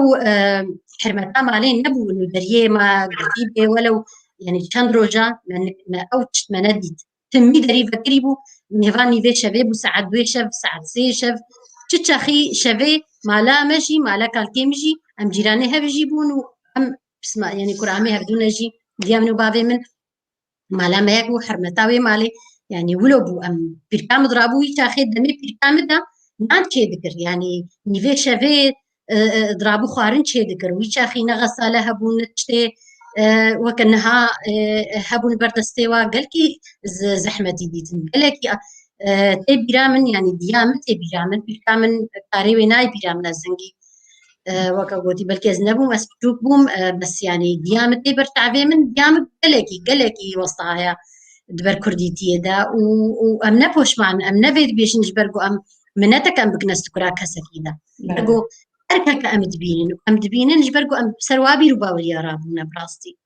حرمتا مالين نبو إنه دريه ما قريبه ولو يعني كان روجا ما أوتش ما نديت تمي دري فكريبو نيفاني في شباب وساعد دوي شف ساعد سي شف تشاخي شفي مالا ماشي مالا كالكيمجي أم جيراني هبجيبون أم بسمع يعني كرامي هبدون جي ديامنو بابي من مالا ما يكو حرمتاوي مالي يعني ولو بو ام بيركام ضرابو يتاخد دمي بيركام دا نان تشي ذكر يعني نيفي شافي ضرابو خارن تشي ذكر ويتاخي نغسالة هبون تشتي وكنها هبون بردستيوا قالكي زحمتي ديتن قالكي تي بيرامن يعني ديامن تي بيرامن بيركامن تاريوي ناي بيرامن الزنجي وكاغوتي بلكي زنبو مسبوك بوم بس يعني ديامت تي برتعبي من ديامت قالكي وسطها دبر كرديتي دا وام نبوش معن ام نفيد بيش نجبرقو ام منتك ام بكنست كراك هسكيدا برقو اركاك ام دبينن نجبرقو ام سروابي رباولي رابونا براستي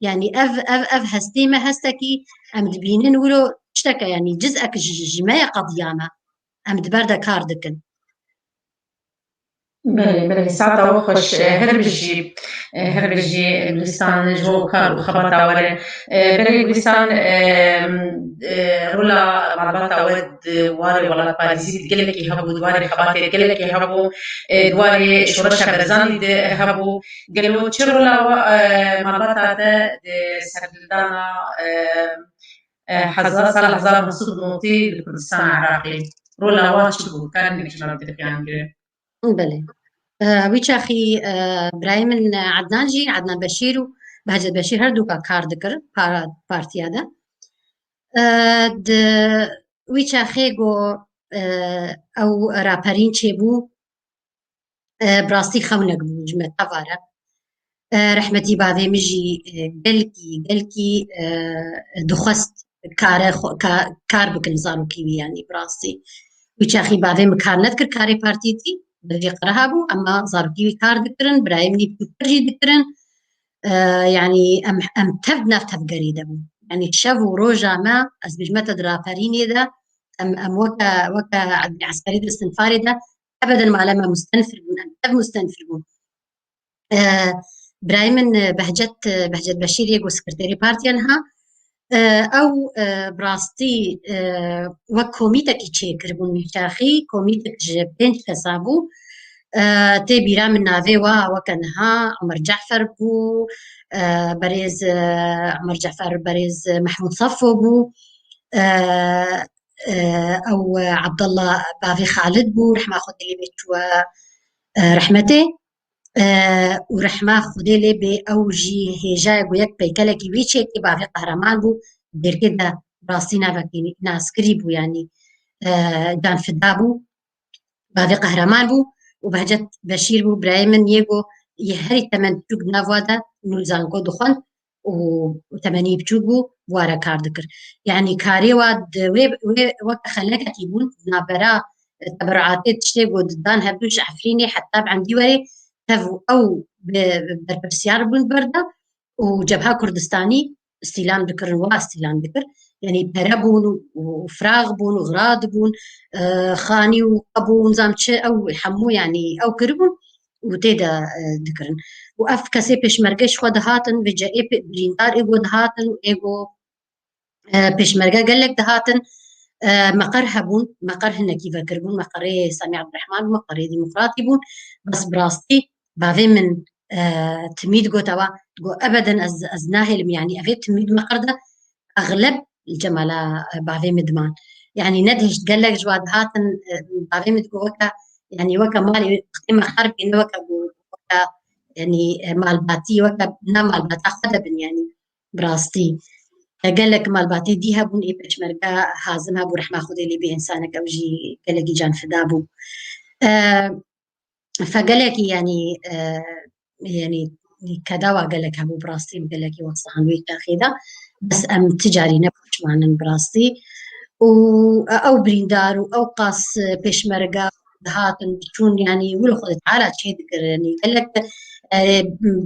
يعني اف هستي ما هستكي ام دبينن ولو تشتكى يعني جزءك جماعة قضيامة ام دبردا كار دكن. بله ساعتا وخش هربجي بلستان جو كار وخبطا ورا بله بلستان رولا معلباتا ود واري ولا باريزي تقلك يهبو دواري خباتي تقلك يهبو دواري شورشا برزان هبو قالوا تشرولا معلباتا سردانا حزار صالح حزار مسود موتي لكردستان العراقي رولا واشبو كان نكشنا بتفيان بله ويشاخي براي من عدنان بشير وبهجت بشير هردوكا كار دكر بارتيا دا د ويشاخي جو او راپرين چيبو براستي خونك بو جمع تفارة رحمتي باوي مجي قلكي دخست كار بكن زانو كيوي يعني براستي ويشاخي باوي مكار ندكر كاري بارتيتي بلغي قرها بو اما زاركيوي كار دكرن برايمني بكرجي دكرن يعني ام تفدنا تفقري بو يعني شافو روجا ما از بجمت درافريني دا ام وكا عسكري الاستنفاري دا ابدا ما لما مستنفر بون ام تف مستنفر بون برايمن بهجت بشير يقو سكرتيري بارتي انها او براستي وك كوميتك تشيكر بون ميشاخي كوميتك بنت كسابو تي بيرا من نافي وكانها عمر جعفر بو بريز عمر جعفر بريز محمود صفو بو او عبد الله بافي خالد بو رحمه خدي بيت رحمته ورحمه خدي لي بي اوجي هجا يك بيكلكي ويتشي بافي قهرمان بو دير كده راسينا فاكيني ناس قريبو يعني دان فدابو بافي قهرمان بو وبهجت بشير بو برايمن يجو يهري تمن بچوك نافوادا نوزانكو دخون وتمني بچوك بو وارا كار دكر يعني كاري واد وقت خلنك تيبون نابرا تبرعاتي تشتي قدان هبدوش عفريني حتى عندي وري تفو او برسيار بون بردا وجبهة كردستاني استيلام دكر واستيلام دكر يعني بربون وفراغ بون وغراض بون خاني وقبون زامتش او حمو يعني او كربون وتيدا ذكرن واف كسي بيشمركش خد هاتن بجا بريندار ايغو دهاتن ايغو بيشمركا قال لك دهاتن مقر هبون مقر هنا كيف كربون مقر سامي عبد الرحمن مقر ديمقراطي بون بس براستي بافي من تميد جو توا جو ابدا از ناهل يعني افي تميد مقر ده اغلب الجمالة بافي مدمان يعني ندهش قال لك جواد هاتن بافي مدكو وكا يعني وكا مالي قيمة خرب إنه وكا يعني مال باتي وكا نا مال باتا خدبن يعني براستي قال لك مال باتي دي هبون إيه بشمرقا هازم هبو رحمة خدي لي بإنسانك أوجي قال لك جان فدابو فقال لك يعني كدوا قال لك هبو براستي قال لك وصحن ويكا خيدا بس ام تجاري نبوش معنا براستي او بريندار او قاس بيشمرقا هاتن بتكون يعني ولو خذت على شيء ذكر يعني قال لك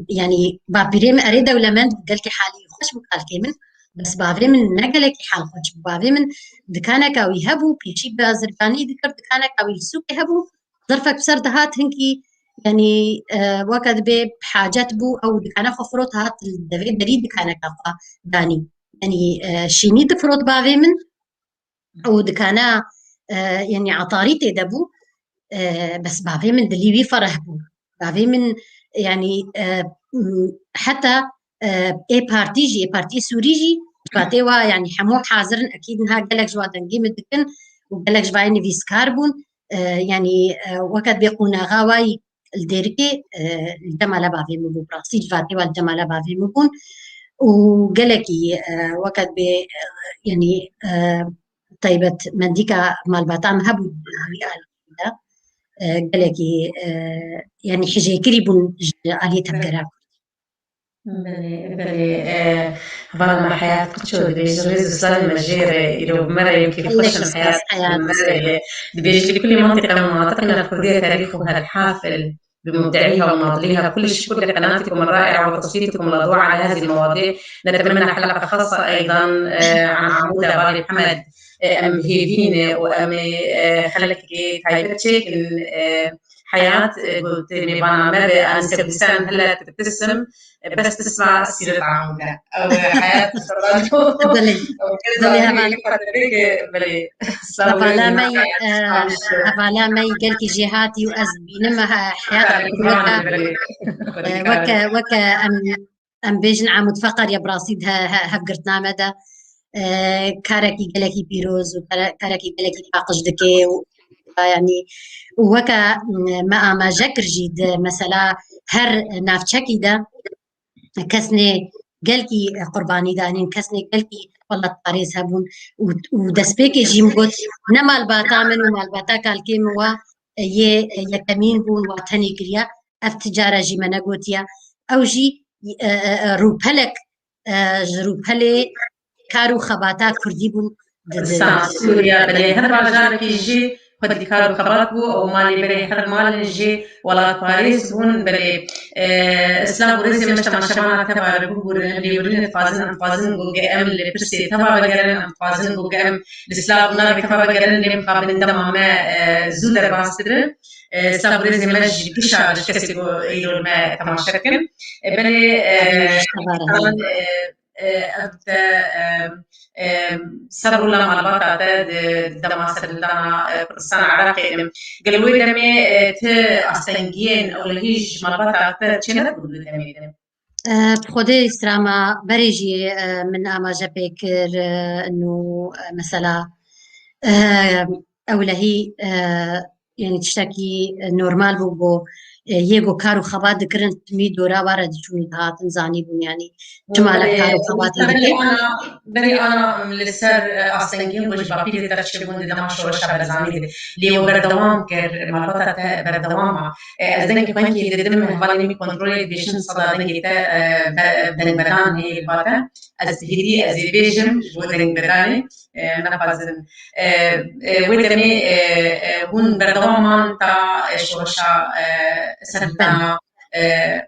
يعني بابريم اريد ولا من قال لك حالي خوش بقال كيمن بس بابريم نقل لك حال خوش بابريم دكانك او يهبوا بيشي بازرفاني ذكر دكانك او يسوق يهبوا ظرفك بسر دهات هنكي يعني وقت بحاجات بو او دكانا خفروت هات الدفي بريد دكانا كافا داني يعني شيني دفروت باغي من او دكانا يعني عطاريتي دبو بس باغي من دليوي فرح بو باغي من يعني حتى اي بارتي سوريجي باتيوا يعني حمو حاضرن اكيد انها قالك جوادن قيمة دكن وقالك جوايني فيس كاربون يعني وقت بيقونا غاواي الديركي الجمالة بافي مبو براسي جفاتي والجمالة بافي مبون وقالكي وقت بي يعني طيبة منديكا مال باتام هبو ريال قالكي يعني حجي كريبون علي تبقراك بلي فالما حياة قتشو دبيج ريز سلام مجيرة إلو مرة يمكن خشن حياة مرة دبيج لكل منطقة من مناطقنا الكردية تاريخها الحافل بمبدعيها ومناضليها. كل الشكر لقناتكم الرائعة وتصويتكم الأضواء على هذه المواضيع. نتمنى حلقة خاصة أيضا عن عمودة بالي محمد أم هيفين وأم خلكي تايبتشيك حياة قلت ميبانا ما بأنسى بلسان هلا تبتسم بس تسمع سيرة عمودة أو حياة هفالا مي قلكي جهاتي وأزبينما حياة وكا أم بيجن عمود فقر يا براسيد هفقرتنا مدى كاركي قلكي بيروز وكاركي قلكي باقش دكي يعني وكا ما جكر جيد مثلا هر نافشكي دا كسني قلكي قرباني دانين كسني قلكي والله طاريز هبون ودسبيكي جيم قلت نما الباتا من وما الباتا كالكيم و يكمين بون واتني كريا افتجارة جي منا قوتيا او جي روبهلك روبهلي كارو خباتا كردي بون سوريا بلي هر باجار كي جي قد كارو خبات بو او مالي بري هر مال جي ولا باريس بون بلي اسلام ورزي مشتما شمانا تبع ربور اللي ورين فازن جوجي ام اللي برسي تبع بجرن فازن جوجي ام الاسلام نار تبع بجرن اللي مقابل دم ما زودر باستر اسلام ورزي مش كشار كسي يرو ما تماشكن بلي سروا لهم على بعض دماسة لنا كردستان عراقي قالوا دمي ت أستنجين أو لهيج مع بعض تشينا تقولوا دمي بخدي استراما بريجي من أما جبكر إنه مثلا أو لهي يعني تشتكي نورمال بو يجو كارو خبات ذكرن تمي دورا وارد شوني هاتن زاني بون يعني جمالك كارو خبات بري أنا لسر أستنجين وش بابيلي ترشبون دماغ شورشة برزامي ليه وبردوام كر مربطة بردوام أزدنك بانكي دم بالي مي كنترول بيشن صدا دنكي تا دن بدان هي الباتا أزهيدي أزيبيجم ودن بداني نفذن ودمي هون بردوام تا شورشة سردنا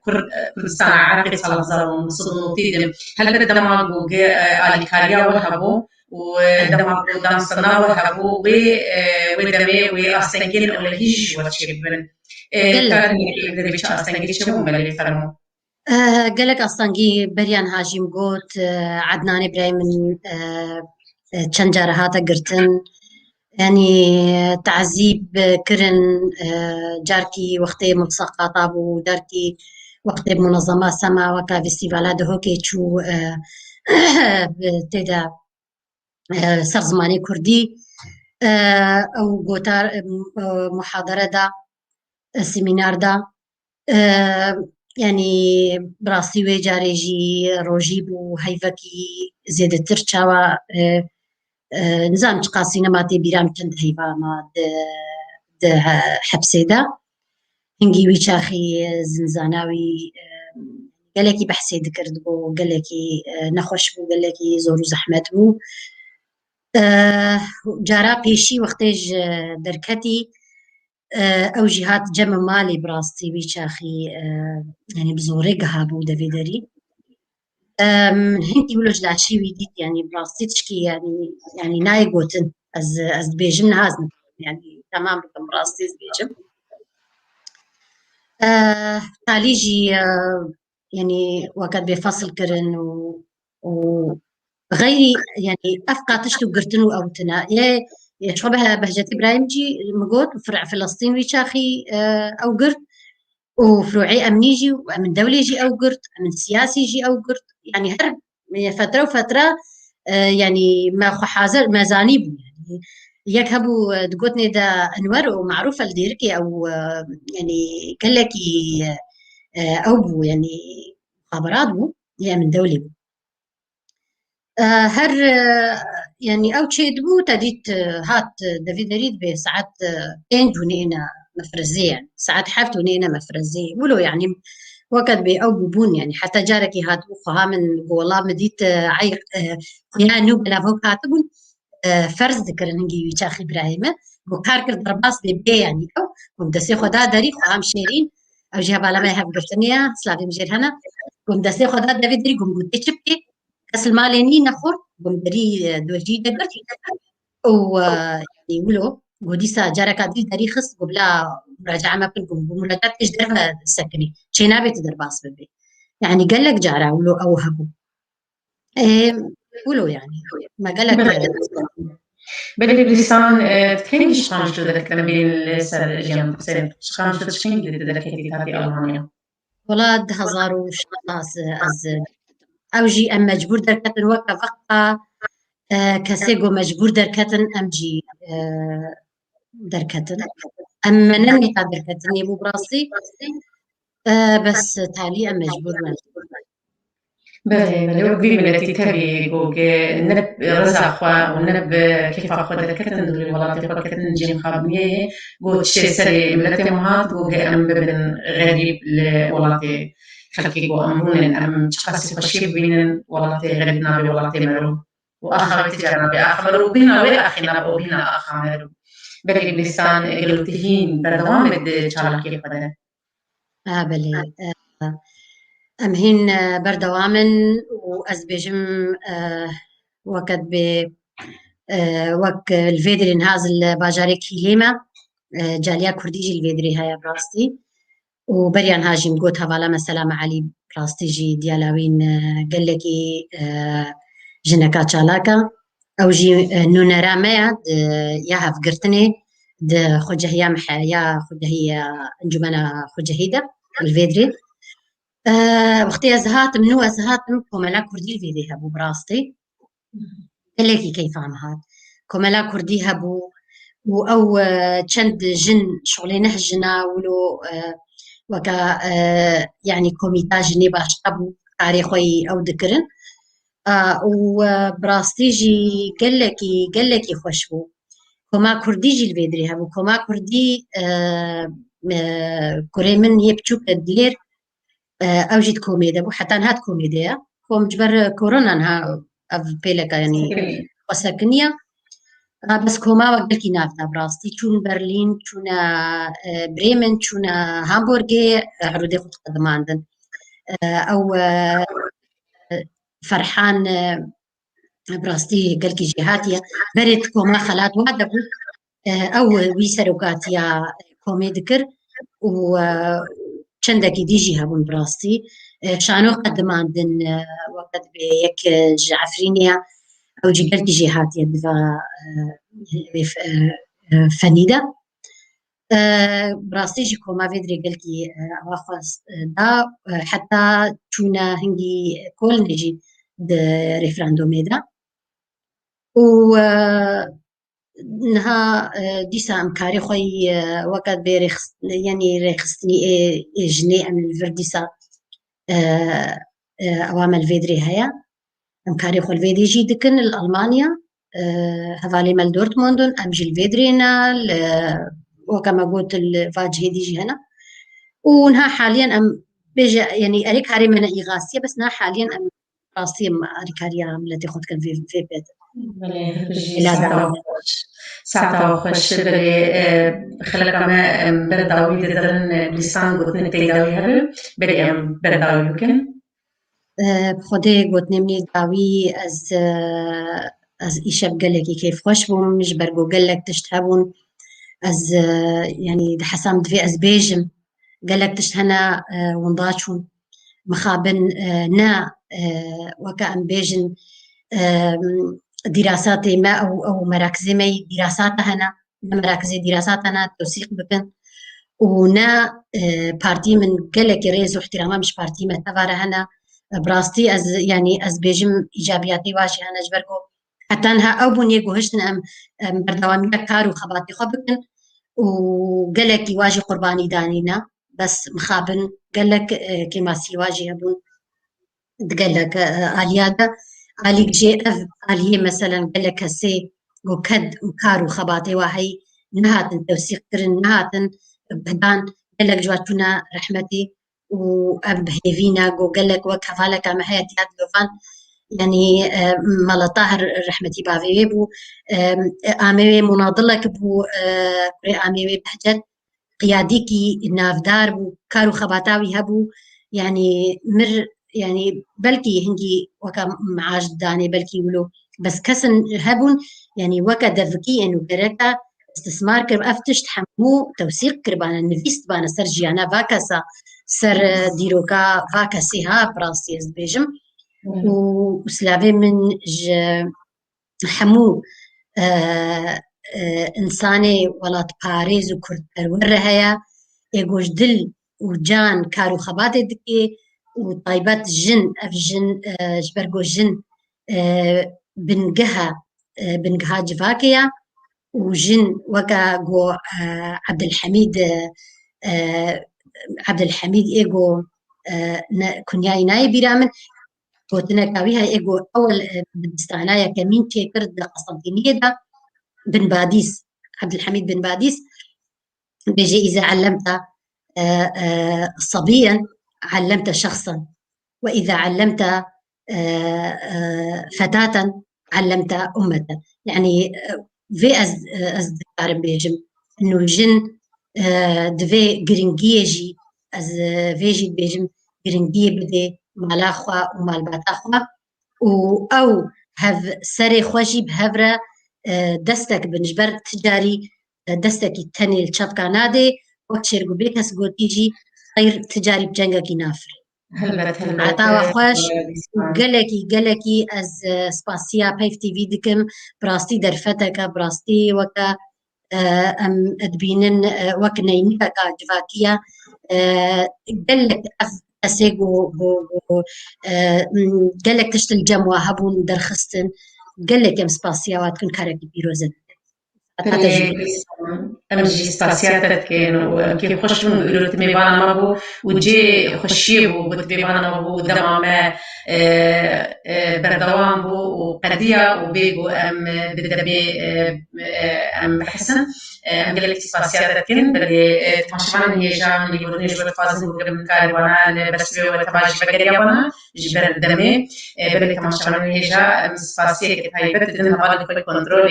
كردستان عراقي صلازارون صدنوتي هل بدما بوجي الكاريا وهبو ودما دام صنا وهبو ودمي واستنجل ولا هيج وتشربن كان يدري استنجل شو ملي فرمو قالك أستنجي بريان هاجم قوت عدنان إبراهيم من چەند هاتا قرتن يعني تعذيب كرن جاركي وقتي ملصقات بو داركي وقتي منظمة سما وكا فيستيفالات هوكي تشو تيدا سر زماني كردي او قوتار محاضرة دا سيمينار دا يعني براسي وجاريجي روجيب وهيفكي زيادة ترشاوة نظام تقاسي نماتي بيرام چند هيفا ما د حبسي دا هنگي ويشاخي زنزاناوي قالكي بحثي ذكرت بو قالكي نخوش بو قالكي زورو زحمت بو جارا بيشي وقتيج دركتي او جهات جمع مالي براستي ويشاخي يعني بزوري قهابو دافيدري هنتي ولوج لاشي ويديت يعني براستي تشكي يعني نايقوتن از بيجم هازن يعني تمام بكم براستي بيجم تاليجي يعني وقت بفصل كرن وغيري يعني أفقا تشتو قرتنو أو تنا شبه بهجة إبراهيم جي مقود وفرع فلسطين ويشاخي أو قرت وفروعي أمنيجي ومن دولي جي أو قرت من سياسي جي أو قرت يعني هرب فترة وفترة يعني ما خو حاضر ما زانيبو يعني يكهبو دقوتني دا أنوار ومعروفة لديركي أو يعني كلكي أو بو يعني مخابرات بو يعني من دولي بو هر يعني أو تشيد بو تديت هات دافيد ريد بساعات ونينا مفرزية يعني ساعات حفت ونينا مفرزية ولو يعني وقت بي أو بون يعني حتى جاركي هات بوخها من والله مديت عيق يعني بلا فوق هاتبون فرز ذكرن نجي ويشاخ إبراهيم وكاركر درباس لبي يعني أو ودسي خدا داري خام شيرين او جهه بالا ما هف قرتنيا سلافي مجير هنا قوم دسي خدا دافيد دري قوم قلت تشبكي كاس الماليني نخور قوم دري دوجي دقر و يعني ولو قديسا جارا كادري دري خص قبلا مراجعه ما كنت قوم مراجعه ايش درها سكني شينا بيت درباس ببي يعني قال لك جارا ولو او هبو ولو يعني ما قال لك بلي بلسان تكين شخان شو ذلك تنبيل سر جيان سن شخان شو تشكين دي ذلك هذه هذه ألمانيا ولاد هزارو شخص از اوجي ام مجبور دركتن وقت فقط كسيجو مجبور دركتن ام جي دركتن اما نني دركتن يبو براسي بس تالي ام مجبور بله وقبيل من التي تبي جوج نب رزع خوا ونب كيف أخذ ذكرتن دول الولاد يخوا كتن جيم خابنية جوج شيء سري من التي مهات جوج أم ببن غريب لولاد خلكي جو أمون أم شخص خشيب بين ولاد غريبنا بولاد مرو وآخر تجارنا بآخر بينا وآخرنا وبينا آخر مرو بلي بلسان قلتهين بردوام بد شالكي قدر بلي ام هين بردوامن وازبجم وقت ب وقت الفيدري نهازل باجاري كيليما جاليا كرديجي الفيدري هيا براستي وبريان هاجم قوت هوالا مسلام علي براستي جي ديالاوين قال لكي جنكا شالاكا او جي نونرا ميا يا هف قرتني د خجهيا محيا خجهيا انجمنا خجهيدا الفيدري وقتی ازهات منو ازهات كوملا كردي الفيدي هبو براستي قال لكي كيف عم هاد كوملا كردي هبو او چند جن شغلي نهجنا ولو وكا يعني كوميتا جني باش ابو تاريخي او ذكرن وبراستي جي قال لكي خوشبو كوما كردي جي الفيدري هبو كوما كردي كوريمن يبچوك دلير اوجد كوميديا بو حتى نهات كوميديا كوم جبر كورونا نها اف بيلكا يعني وسكنيا بس كوما وقلكي نافتا براستي چون برلين چون بريمن چون هامبورغي عرودي خود قدماندن او فرحان براستي قلكي جهاتيا بريت كوما خلات وادبو او ويسروكاتيا كومي ذكر و چندکی دیجی هبون براستی شانو قدماندن وقت بيك جعفرينيا او جبل جهات يدفع فنيدة براستی جي كوما فيدري قلكي اواخواست دا حتى چونا هنگي كل نجي د ريفراندومي دا و نها ديسا امكاري خوي وقت بيرخ يعني رخصني جني ام الفرديسا اوامل فيدري هيا امكاري خو الفيدي جي دكن الالمانيا هفالي مال دورتموندن امجي الفيدرينا وكما قلت الفاجهي دي جي هنا ونها حاليا ام بيجي يعني اريك هاري من ايغاسيا بس نها حاليا ام راسي اريك هاري التي خد كان في بيت ساعتها خوش بلي خلك ما برداوي درن بلسان قلتني تيداوي هبل بلي برداوي يمكن بخدي قلتني مني داوي از إيشاب قالك كيف خوش بوم مش برقو قالك تشتهبون از يعني حسام دفي از بيجم قالك تشتهنا ونضاشون مخابن نا وكا ام بيجن دراسات ما او مراكز ما دراسات هنا مراكز دراسات هنا توثيق بكن ونا بارتي من قالك ريز واحترامها مش بارتي ما تفاره هنا براستي از يعني از بيجم ايجابياتي واجي هنا جبركو حتى انها او بني جوهشتن ام بردوامي كارو خباتي خبكن وقالك يواجي قرباني دانينا بس مخابن قالك كما سيواجي هبون قالك الياده عليك جي اف عليه مثلا قالك هسي وكد وكارو خباتي واهي نهاتن توثيق كرن نهاتن بهدان قالك جواتنا رحمتي واب هيفينا قالك وكفالك ما هي تياد لوفان يعني مال طاهر رحمتي بافي بو امي مناضلك بو امي بهجت قیادێکی نافدار بوو، کار و خەباتاوی هەبوو، یعنی مر یعنی بەلکی هەنگی وەکە معاش دانێ بەلکی ولۆ بەس کەسن هەبوون یعنی وەکە دەڤکی ئەنوگەرەکە استثمار کرد ئەف تشت هەموو تەوسیق کردبانە نویستبانە سەر ژیانە ڤا کەسە سەر دیرۆکە ڤا کەسیها بڕاستی ئەس بێژم و سلاوێ من هەموو ئینسانێ وڵات پارێز و کوردپەروەرە هەیە ئێگۆش دل و جان کار و خەباتێ دکێ و تایبەت ژن ئەف ژن ji ber got jin bingeha civakê û jin weka got Ebdilhemîd ê got kunyayê nayê bîra min gotineka wî heye ê got ewel dibistanayeke mîn çêkir di Qesentîniyê de bin Badîs Ebdilhemîd bin Badîs bêje îze علمت صبيا علمت شخصا وإذا علمت فتاة علمت أمة يعني في از دكارم بيجم إنه جن دفي جرينجيجي از فيجي بيجم جرينجي بدي مالا خوا ومال باتا خوا أو هف سري خوشي بهفرة دستك بنجبر تجاري دستك التاني الشبكة نادي وكشير قبلك هس قوتيجي غير تجاري بجنجك نافر عطاوە خۆش گەلێکی ئەس سپاسیا پەیف تیڤی دکم بڕاستی دەرفەتەکە بڕاستی وەکە ئەم ئەدبینن وەک نەینەکە جڤاکیە گەلێک ئەسێ گەلێک تشتن جەموا هەبوون دەرخستن گەلێک ئەم سپاسیاواتکن کارێکی پیرۆزن امجي سباسيات كانوا كيف خشوا يقولوا تميبانا مابو وجي خشيبو وتميبانا مابو دمامة بردوام بو وقدية وبيجو أم بدبي أم بحسن أم قال لك سباسيات كن بدي تمشون هيجان يقولون يجوا فازن وقبل كاروانا بس وتباج بقريبانا جبر دمي بدي تمشون هيجا سباسيات هاي بدي نهار كل كنترول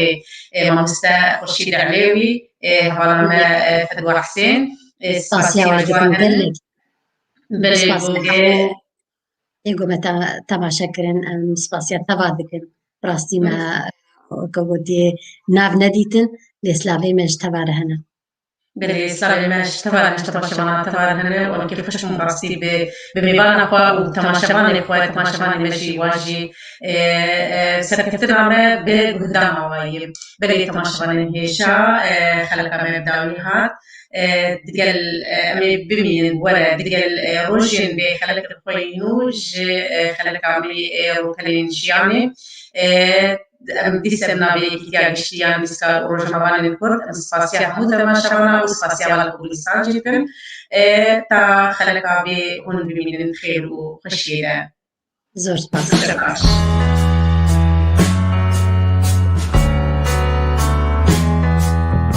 ما مستا خشيد عليوي هذا ما فدوى حسين سباسيا واجبين إيجو متى تماشا كرن سباسيا تبع ذكر براستي ما كودي ناف نديتن لسلافي مش تبع هنا بلي سلافي مش تبع شبانا تبع هنا وأنا كيف خش براستي بميبانا خوا وتماشباني خوا تماشباني ماشي واجي سركتنا ما بقدام وايب بلي تماشباني هيشا خلقا ما بداويها دقل أمي بمين ولا دقل روجين بخلق الخوينوج خلق عمي روكالين شياني ديسنا بكتير شيان ديسكا روج مبان الكرد سباسيا مودا ما شبنا وسباسيا على البوليسان جيبن تا خلق عمي هون بمين الخير وخشيرة زور سباس